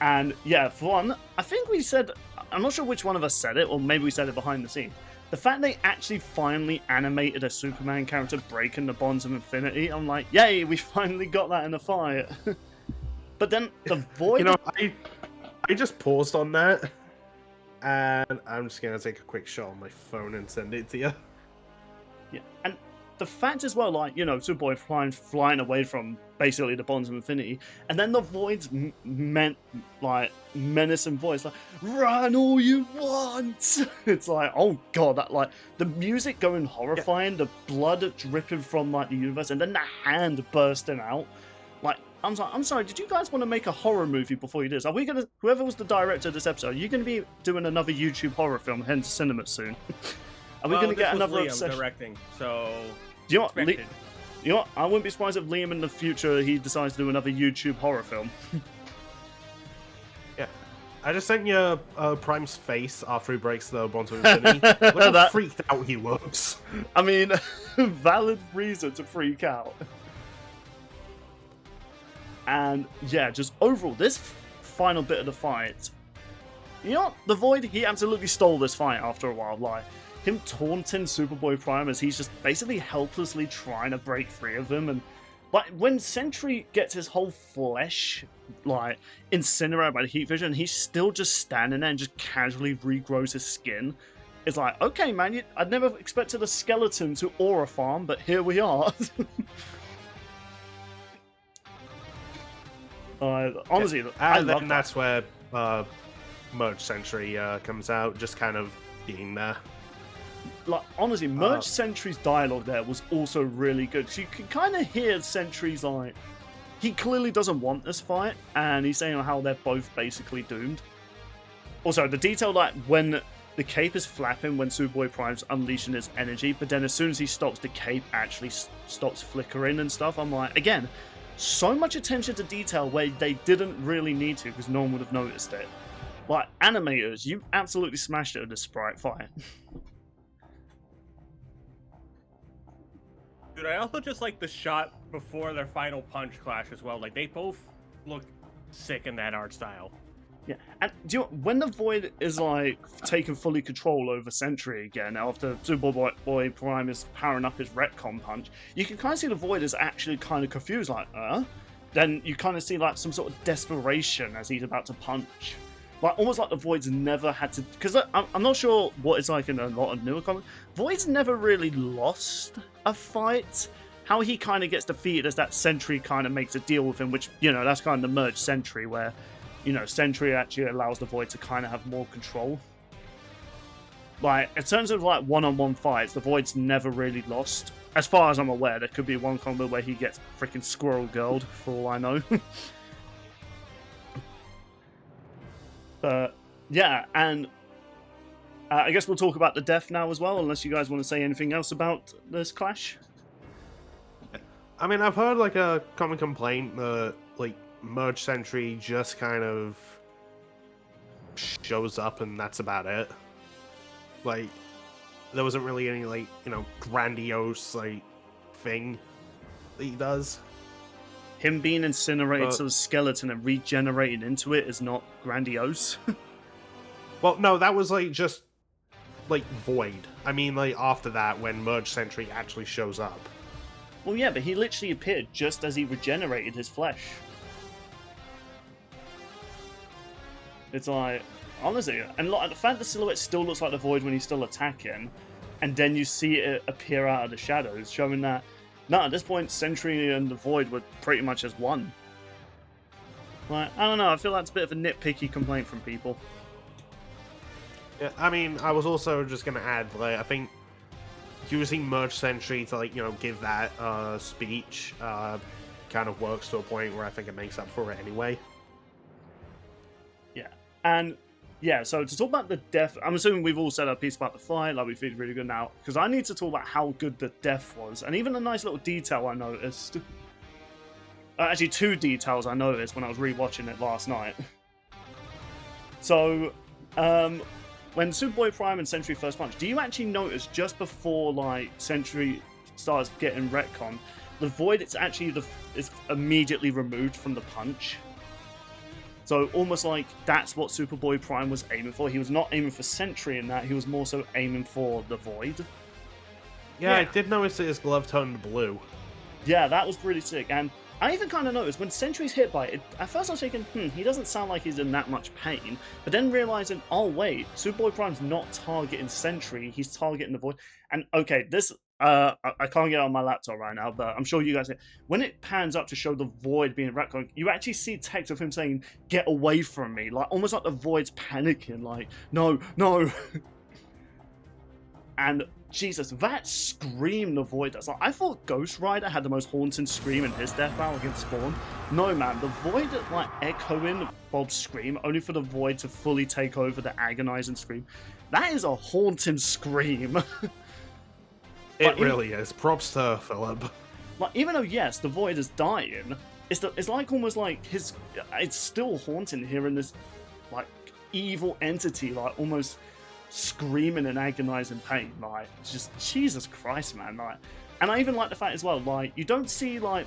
And yeah, for one, I think we said... I'm not sure which one of us said it, or maybe we said it behind the scenes. The fact they actually finally animated a Superman character breaking the bonds of infinity, I'm like, yay, we finally got that in a fight. But then the Void... You know, I just paused on that, and I'm just gonna take a quick shot on my phone and send it to you. Yeah, and the fact as well, like, you know, Superboy flying away from basically the bonds of infinity, and then the Void's menacing voice, like, run all you want! It's like, oh god, that, like, the music going horrifying, the blood dripping from, like, the universe, and then the hand bursting out. Like, I'm sorry, did you guys want to make a horror movie before you did this? Are we gonna, whoever was the director of this episode, are you gonna be doing another YouTube horror film heading to cinema soon? Are we gonna get another Liam obsession? directing, so Do you know what? expected. You know what? I wouldn't be surprised if Liam in the future he decides to do another YouTube horror film. Yeah, I just sent you Prime's face after he breaks the bonds of infinity. Look how That- freaked out he looks. I mean, valid reason to freak out. And yeah, just overall, this final bit of the fight, you know what? The Void, he absolutely stole this fight after a while. Like, him taunting Superboy Prime as he's just basically helplessly trying to break free of him. And like, when Sentry gets his whole flesh, like, incinerated by the heat vision, he's still just standing there and just casually regrows his skin. It's like, okay, man, I'd never expected a skeleton to aura farm, but here we are. Honestly, I And love then that. that's where Merge Sentry comes out, just kind of being there. Like, honestly, Merge Sentry's dialogue there was also really good. So you can kind of hear Sentry's like, he clearly doesn't want this fight, and he's saying how they're both basically doomed. Also, the detail, like, when the cape is flapping when Superboy Prime's unleashing his energy, but then as soon as he stops, the cape actually stops flickering and stuff. I'm like, again, so much attention to detail where they didn't really need to, because no one would have noticed it. Like, animators, you absolutely smashed it with this sprite fight. Dude, I also just like the shot before their final punch clash as well. Like, they both look sick in that art style. Yeah, and do you know, when the Void is like taking fully control over Sentry again after Superboy Prime is powering up his Ret-Con punch, you can kind of see the Void is actually kind of confused, like, Then you kind of see like some sort of desperation as he's about to punch. Like, almost like the Void's never had to... Because I'm not sure what it's like in a lot of newer comics. Void's never really lost a fight. How he kind of gets defeated is that Sentry kind of makes a deal with him, which, you know, that's kind of the merged Sentry, where, you know, Sentry actually allows the Void to kind of have more control. Like, in terms of, like, one-on-one fights, the Void's never really lost. As far as I'm aware, there could be one combo where he gets freaking Squirrel Girled, for all I know. But yeah, and I guess we'll talk about the death now as well, unless you guys want to say anything else about this clash. I mean, I've heard like a common complaint that like Merge Sentry just kind of shows up and that's about it. Like, there wasn't really any like, you know, grandiose like thing that he does. Him being incinerated to the skeleton and regenerated into it is not grandiose. Well, no, that was like just like Void. I mean, like after that, when Merge Sentry actually shows up. Well, yeah, but he literally appeared just as he regenerated his flesh. It's like, honestly, and like, the fact the silhouette still looks like the Void when he's still attacking, and then you see it appear out of the shadows, showing that, no, at this point, Sentry and the Void were pretty much as one. Like, I don't know, I feel that's a bit of a nitpicky complaint from people. Yeah, I mean, I was also just gonna add, like, I think using Merge Sentry to, like, you know, give that speech kind of works to a point where I think it makes up for it anyway. Yeah, and yeah, so to talk about the death, I'm assuming we've all said our piece about the fight, like we feel really good now, because I need to talk about how good the death was, and even a nice little detail I noticed. Actually, two details I noticed when I was rewatching it last night. So, when Superboy Prime and Sentry first punch, do you actually notice just before like Sentry starts getting Ret-Con, the Void is immediately removed from the punch? So almost like that's what Superboy Prime was aiming for. He was not aiming for Sentry in that, he was more so aiming for the Void. Yeah, I did notice that his glove turned blue. Yeah, that was pretty sick. And I even kind of noticed when Sentry's hit by it, at first I was thinking, he doesn't sound like he's in that much pain. But then realizing, oh wait, Superboy Prime's not targeting Sentry, he's targeting the Void. And okay, this, I can't get it on my laptop right now, but I'm sure you guys, when it pans up to show the Void being Ret-Con, you actually see text of him saying, "Get away from me," like almost like the Void's panicking, like, no, no. And Jesus, that scream the Void does. Like, I thought Ghost Rider had the most haunting scream in his death battle against Spawn. No, man, the Void like echoing Bob's scream, only for the Void to fully take over the agonizing scream. That is a haunting scream. It really is. Props to Philip. Like, even though yes, the Void is dying, it's like almost like it's still haunting hearing this like evil entity like almost screaming in agonizing pain. Like, it's just Jesus Christ, man. Like, and I even like the fact as well, like, you don't see like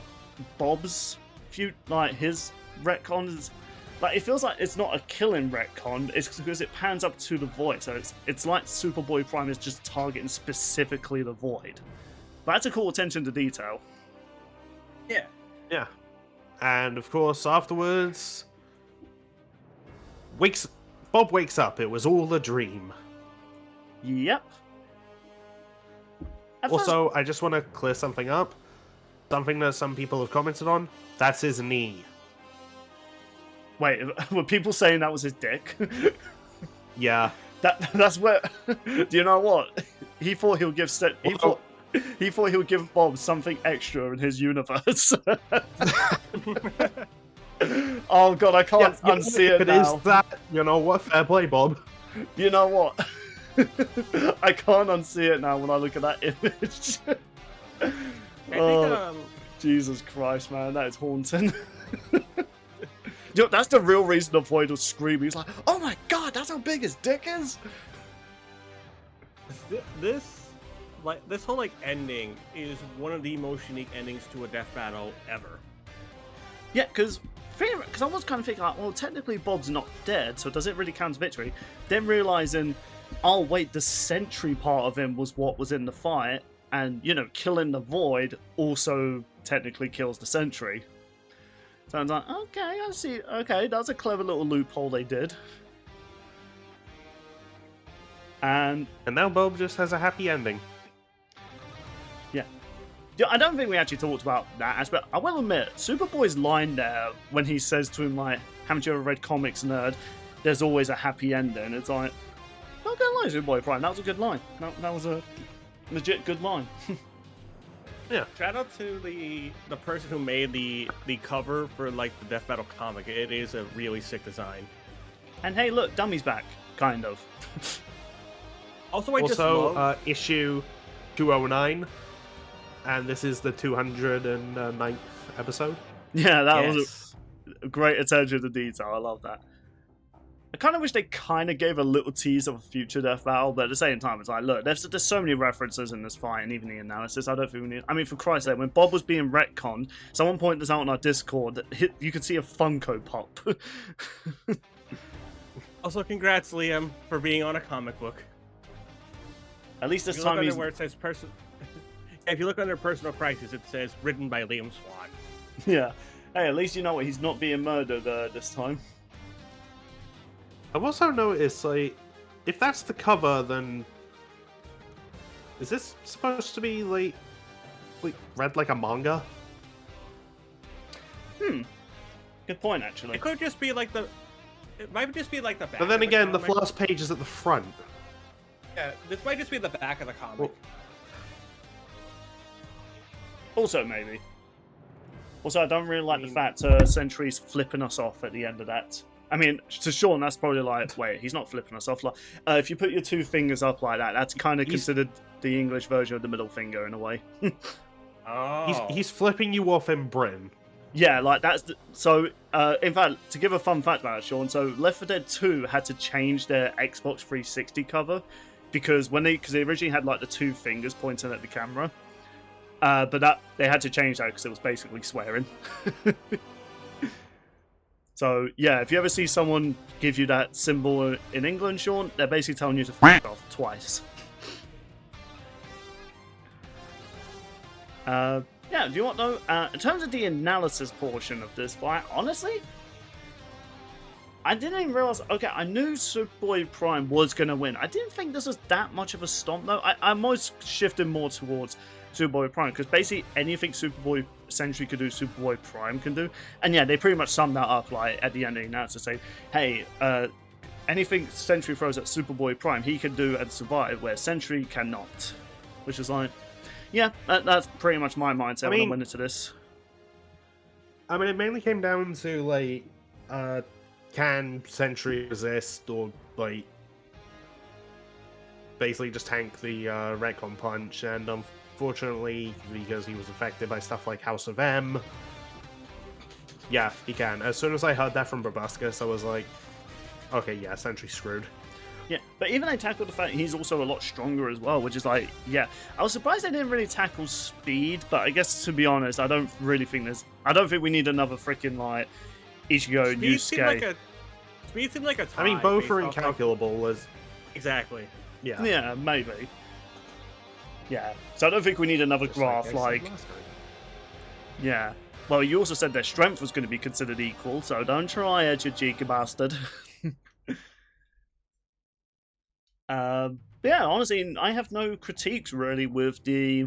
Bob's like his Ret-Cons. Like, it feels like it's not a killing Ret-Con, it's because it pans up to the Void, so it's like Superboy Prime is just targeting specifically the Void. But that's a cool attention to detail. Yeah. Yeah. And of course, afterwards, Bob wakes up. It was all a dream. Yep. Also, I just want to clear something up. Something that some people have commented on. That's his knee. Wait, were people saying that was his dick? Yeah. That's where. Do you know what? He thought he'll give. He thought he'll give Bob something extra in his universe. Oh god, I can't unsee it now. It is that. You know what? Fair play, Bob. You know what? I can't unsee it now when I look at that image. Oh, Jesus Christ, man, that is haunting. You know, that's the real reason the Void was screaming. He's like, "Oh my god, that's how big his dick is!" This whole ending is one of the most unique endings to a death battle ever. Yeah, because I was kind of thinking, like, well, technically Bob's not dead, so does it really count as victory? Then realizing, oh wait, the sentry part of him was what was in the fight, and killing the Void also technically kills the sentry. So I was like, okay, I see. Okay, that's a clever little loophole they did. And now Bob just has a happy ending. Yeah, I don't think we actually talked about that aspect. I will admit, Superboy's line there when he says to him, like, haven't you ever read comics, nerd? There's always a happy ending. It's like, not gonna lie, Superboy Prime, that was a good line. That was a legit good line. Yeah. Shout out to the person who made the cover for the Death Battle comic. It is a really sick design. And hey, look, Dummy's back, kind of. Also, I just love... issue 209, and this is the 209th episode. Yeah, that was a great attention to detail. I love that. I kind of wish they kind of gave a little tease of a future death battle, but at the same time, it's like, look, there's so many references in this fight, and even the analysis, I don't think we need... I mean, for Christ's sake, when Bob was being Ret-Con, someone pointed this out on our Discord, that you could see a Funko Pop. Also, congrats, Liam, for being on a comic book. At least this time he's... where it says if you look under Personal Crisis, it says, written by Liam Swan. Yeah. Hey, at least you know what, he's not being murdered this time. I've also noticed, like, if that's the cover, then is this supposed to be like read like a manga? Good point, actually. It could just be like the. It might just be like the back. But then again, the comic. first page is at the front. Yeah, this might just be the back of the comic. Well, also, maybe. Also, I don't really like the fact Sentry's flipping us off at the end of that. I mean, to Sean, that's probably like, wait, he's not flipping us off. Like, if you put your two fingers up like that, that's kind of considered the English version of the middle finger in a way. Oh. He's flipping you off in Britain. Yeah, like that's in fact, to give a fun fact about it, Sean, so Left 4 Dead 2 had to change their Xbox 360 cover because they originally had like the two fingers pointing at the camera, but they had to change that because it was basically swearing. So, yeah, if you ever see someone give you that symbol in England, Sean, they're basically telling you to f*** off twice. Yeah, do you want though? In terms of the analysis portion of this fight, honestly, I didn't even realize. Okay, I knew Superboy Prime was going to win. I didn't think this was that much of a stomp, though. I'm always shifting more towards Superboy Prime because basically anything Superboy Sentry could do, Superboy Prime can do. And yeah, they pretty much summed that up like at the end of the announcement to say, hey, anything Sentry throws at Superboy Prime, he can do and survive, where Sentry cannot. Which is like, yeah, that's pretty much my mindset when I went into this. I mean, it mainly came down to like, can Sentry resist or like basically just tank the Ret-Con punch, and unfortunately, because he was affected by stuff like House of M, yeah, he can. As soon as I heard that from Proboscis, I was like, okay, yeah, Sentry's screwed. Yeah, but even they tackled the fact he's also a lot stronger as well, which is like, yeah. I was surprised they didn't really tackle speed, but I guess to be honest, I don't think we need another freaking like Ichigo and Yusuke. Speed seemed like a tie. I mean, both are incalculable as... Exactly. Yeah. Yeah, maybe. Yeah, so I don't think we need another graph like... Yeah. Well, you also said their strength was going to be considered equal, so don't try it, you cheeky bastard. Yeah, honestly, I have no critiques really with the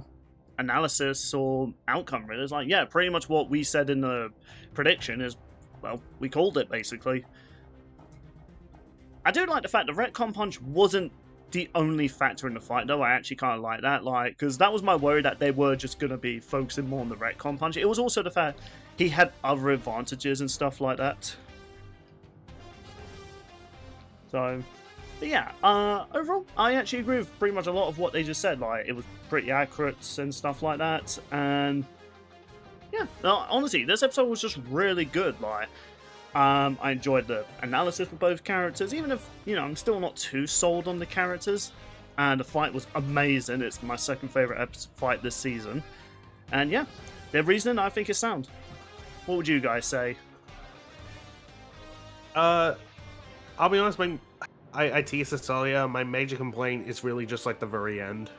analysis or outcome. Really, it's like, yeah, pretty much what we said in the prediction is well, we called it, basically. I do like the fact that Ret-Con Punch wasn't the only factor in the fight, though. I actually kind of like that, because that was my worry that they were just going to be focusing more on the Ret-Con Punch. It was also the fact he had other advantages and stuff like that. So, but yeah, overall, I actually agree with pretty much a lot of what they just said. Like, it was pretty accurate and stuff like that, and yeah, no, honestly, this episode was just really good. Like, I enjoyed the analysis for both characters, even if, you know, I'm still not too sold on the characters. And the fight was amazing. It's my second favorite fight this season. And yeah, the reasoning I think is sound. What would you guys say? I'll be honest, I teased this earlier. My major complaint is really just like the very end.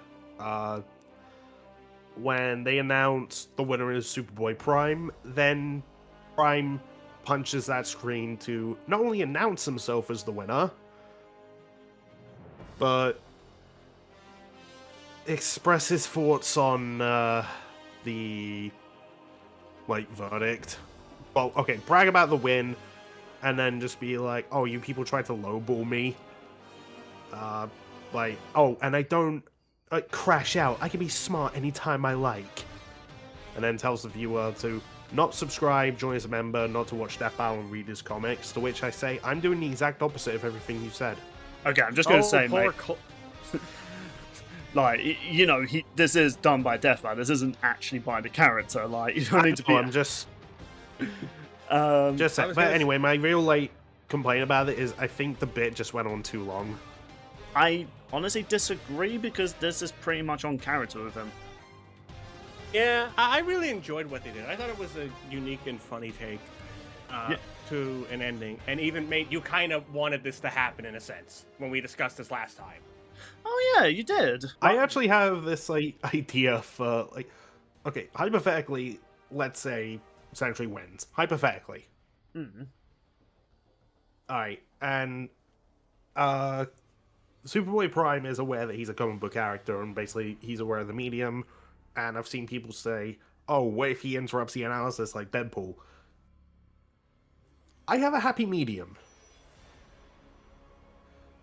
When they announced the winner is Superboy Prime, then Prime punches that screen to not only announce himself as the winner, but express his thoughts on the verdict. Well, okay, brag about the win, and then just be like, "Oh, you people tried to lowball me." Oh, and I don't crash out. I can be smart anytime I like. And then tells the viewer to not subscribe, join as a member, not to watch Death Battle and read his comics, to which I say, I'm doing the exact opposite of everything you said. Okay, I'm just going to say, mate. Like, you know, this is done by Death Battle. This isn't actually by the character. Like, you don't need to be... I'm just saying. But anyway, my real, complaint about it is I think the bit just went on too long. I honestly disagree, because this is pretty much on character with him. Yeah, I really enjoyed what they did. I thought it was a unique and funny take to an ending, and even made you kind of wanted this to happen in a sense when we discussed this last time. Oh yeah, you did. I actually have this idea for okay, hypothetically, let's say Sentry wins. Hypothetically. Mm-hmm. Alright, and Superboy Prime is aware that he's a comic book character, and basically he's aware of the medium. And I've seen people say, oh, what if he interrupts the analysis like Deadpool? I have a happy medium.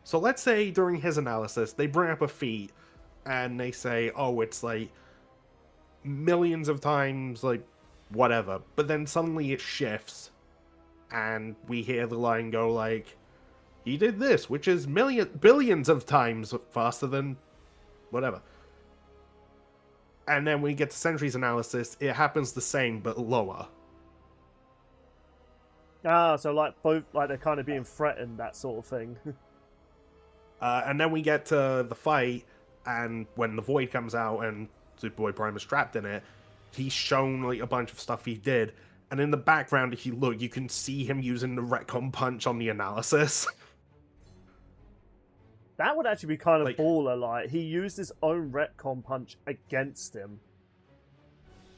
So let's say during his analysis, they bring up a feat, and they say, oh, it's millions of times, whatever. But then suddenly it shifts, and we hear the line go he did this, which is billions of times faster than whatever. And then when you get to Sentry's analysis, it happens the same, but lower. Ah, so both, they're kind of being threatened, that sort of thing. And then we get to the fight, and when the Void comes out and Superboy Prime is trapped in it, he's shown, a bunch of stuff he did. And in the background, if you look, you can see him using the Ret-Con Punch on the analysis. That would actually be kind of baller, he used his own Ret-Con Punch against him.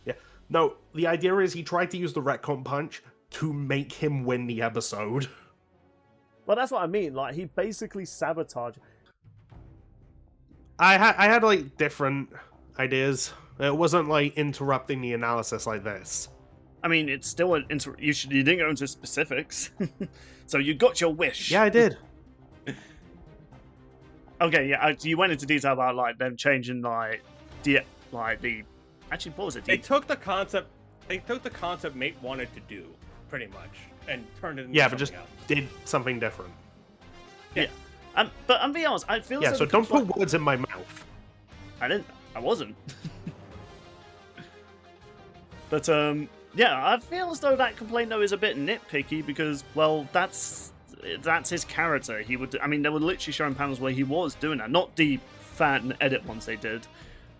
Yeah. No, the idea is he tried to use the Ret-Con Punch to make him win the episode. Well, that's what I mean, he basically sabotaged. I had different ideas. It wasn't, interrupting the analysis like this. I mean, it's still you didn't go into specifics. So you got your wish. Yeah, I did. Okay, yeah, you went into detail about them changing the actually, what was it? They took the concept Mate wanted to do, pretty much, and turned it into but just else. Did something different. Yeah. But I'm being honest, I feel so don't put words in my mouth. I wasn't. But yeah, I feel as though that complaint though is a bit nitpicky, because well, that's his character. He would. I mean, they were literally showing panels where he was doing that, not the fan edit ones they did,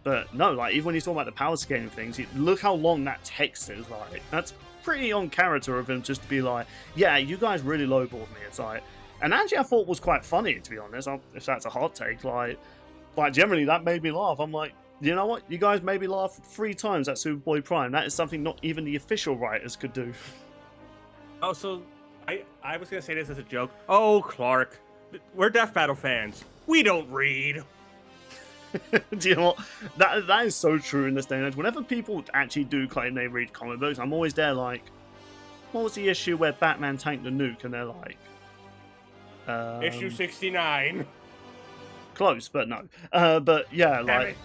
but no, even when he's talking about the power scaling things, look how long that text is. That's pretty on character of him, just to be yeah, you guys really lowballed me. It's and actually, I thought it was quite funny, to be honest. If that's a hot take, generally that made me laugh. I'm you know what? You guys made me laugh 3 times at Superboy Prime. That is something not even the official writers could do. Oh, so I was gonna say this as a joke. Oh, Clark, we're Death Battle fans. We don't read. Do you know what? That is so true in this day and age. Whenever people actually do claim they read comic books, I'm always there What was the issue where Batman tanked the nuke and they're like... Issue 69. Close, but no. But yeah, Damn it.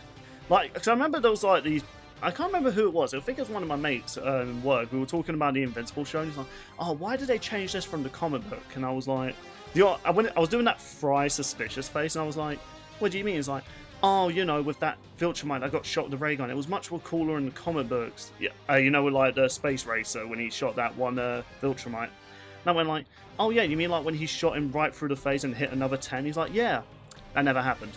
because I remember there was like these... I can't remember who it was. I think it was one of my mates in work. We were talking about the Invincible show, and he's like, "Oh, why did they change this from the comic book?" And I was like, I was doing that Fry suspicious face, and I was like, "What do you mean?" He's like, "Oh, you know, with that Viltrumite, I got shot with the ray gun. It was much more cooler in the comic books. Yeah, you know, with like the Space Racer when he shot that one Viltrumite." And I went like, "Oh yeah, you mean like when he shot him right through the face and hit another 10?" He's like, "Yeah, that never happened."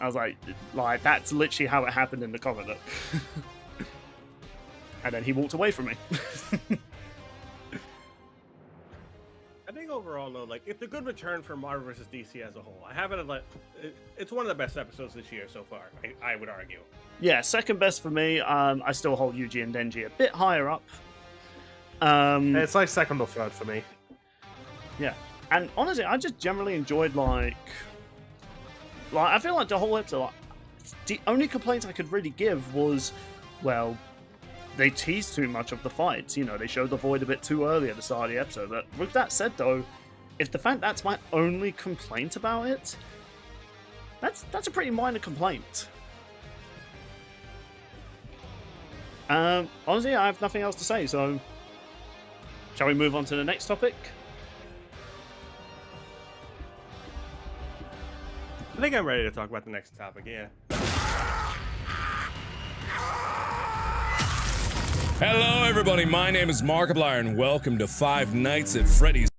I was like, that's literally how it happened in the comic book. And then he walked away from me. I think overall, though, like, it's a good return for Marvel vs. DC as a whole. I haven't, like, it's one of the best episodes this year so far, I would argue. Yeah, second best for me. I still hold Yuji and Denji a bit higher up. It's like second or third for me. Yeah. And honestly, I just generally enjoyed, like I feel like the whole episode, like, the only complaints I could really give was, well, they teased too much of the fights. You know, they showed the Void a bit too early at the start of the episode. But with that said, though, if the fact that's my only complaint about it, that's a pretty minor complaint. Honestly, I have nothing else to say, so shall we move on to the next topic? I think I'm ready to talk about the next topic, yeah. Hello, everybody. My name is Markiplier, and welcome to Five Nights at Freddy's.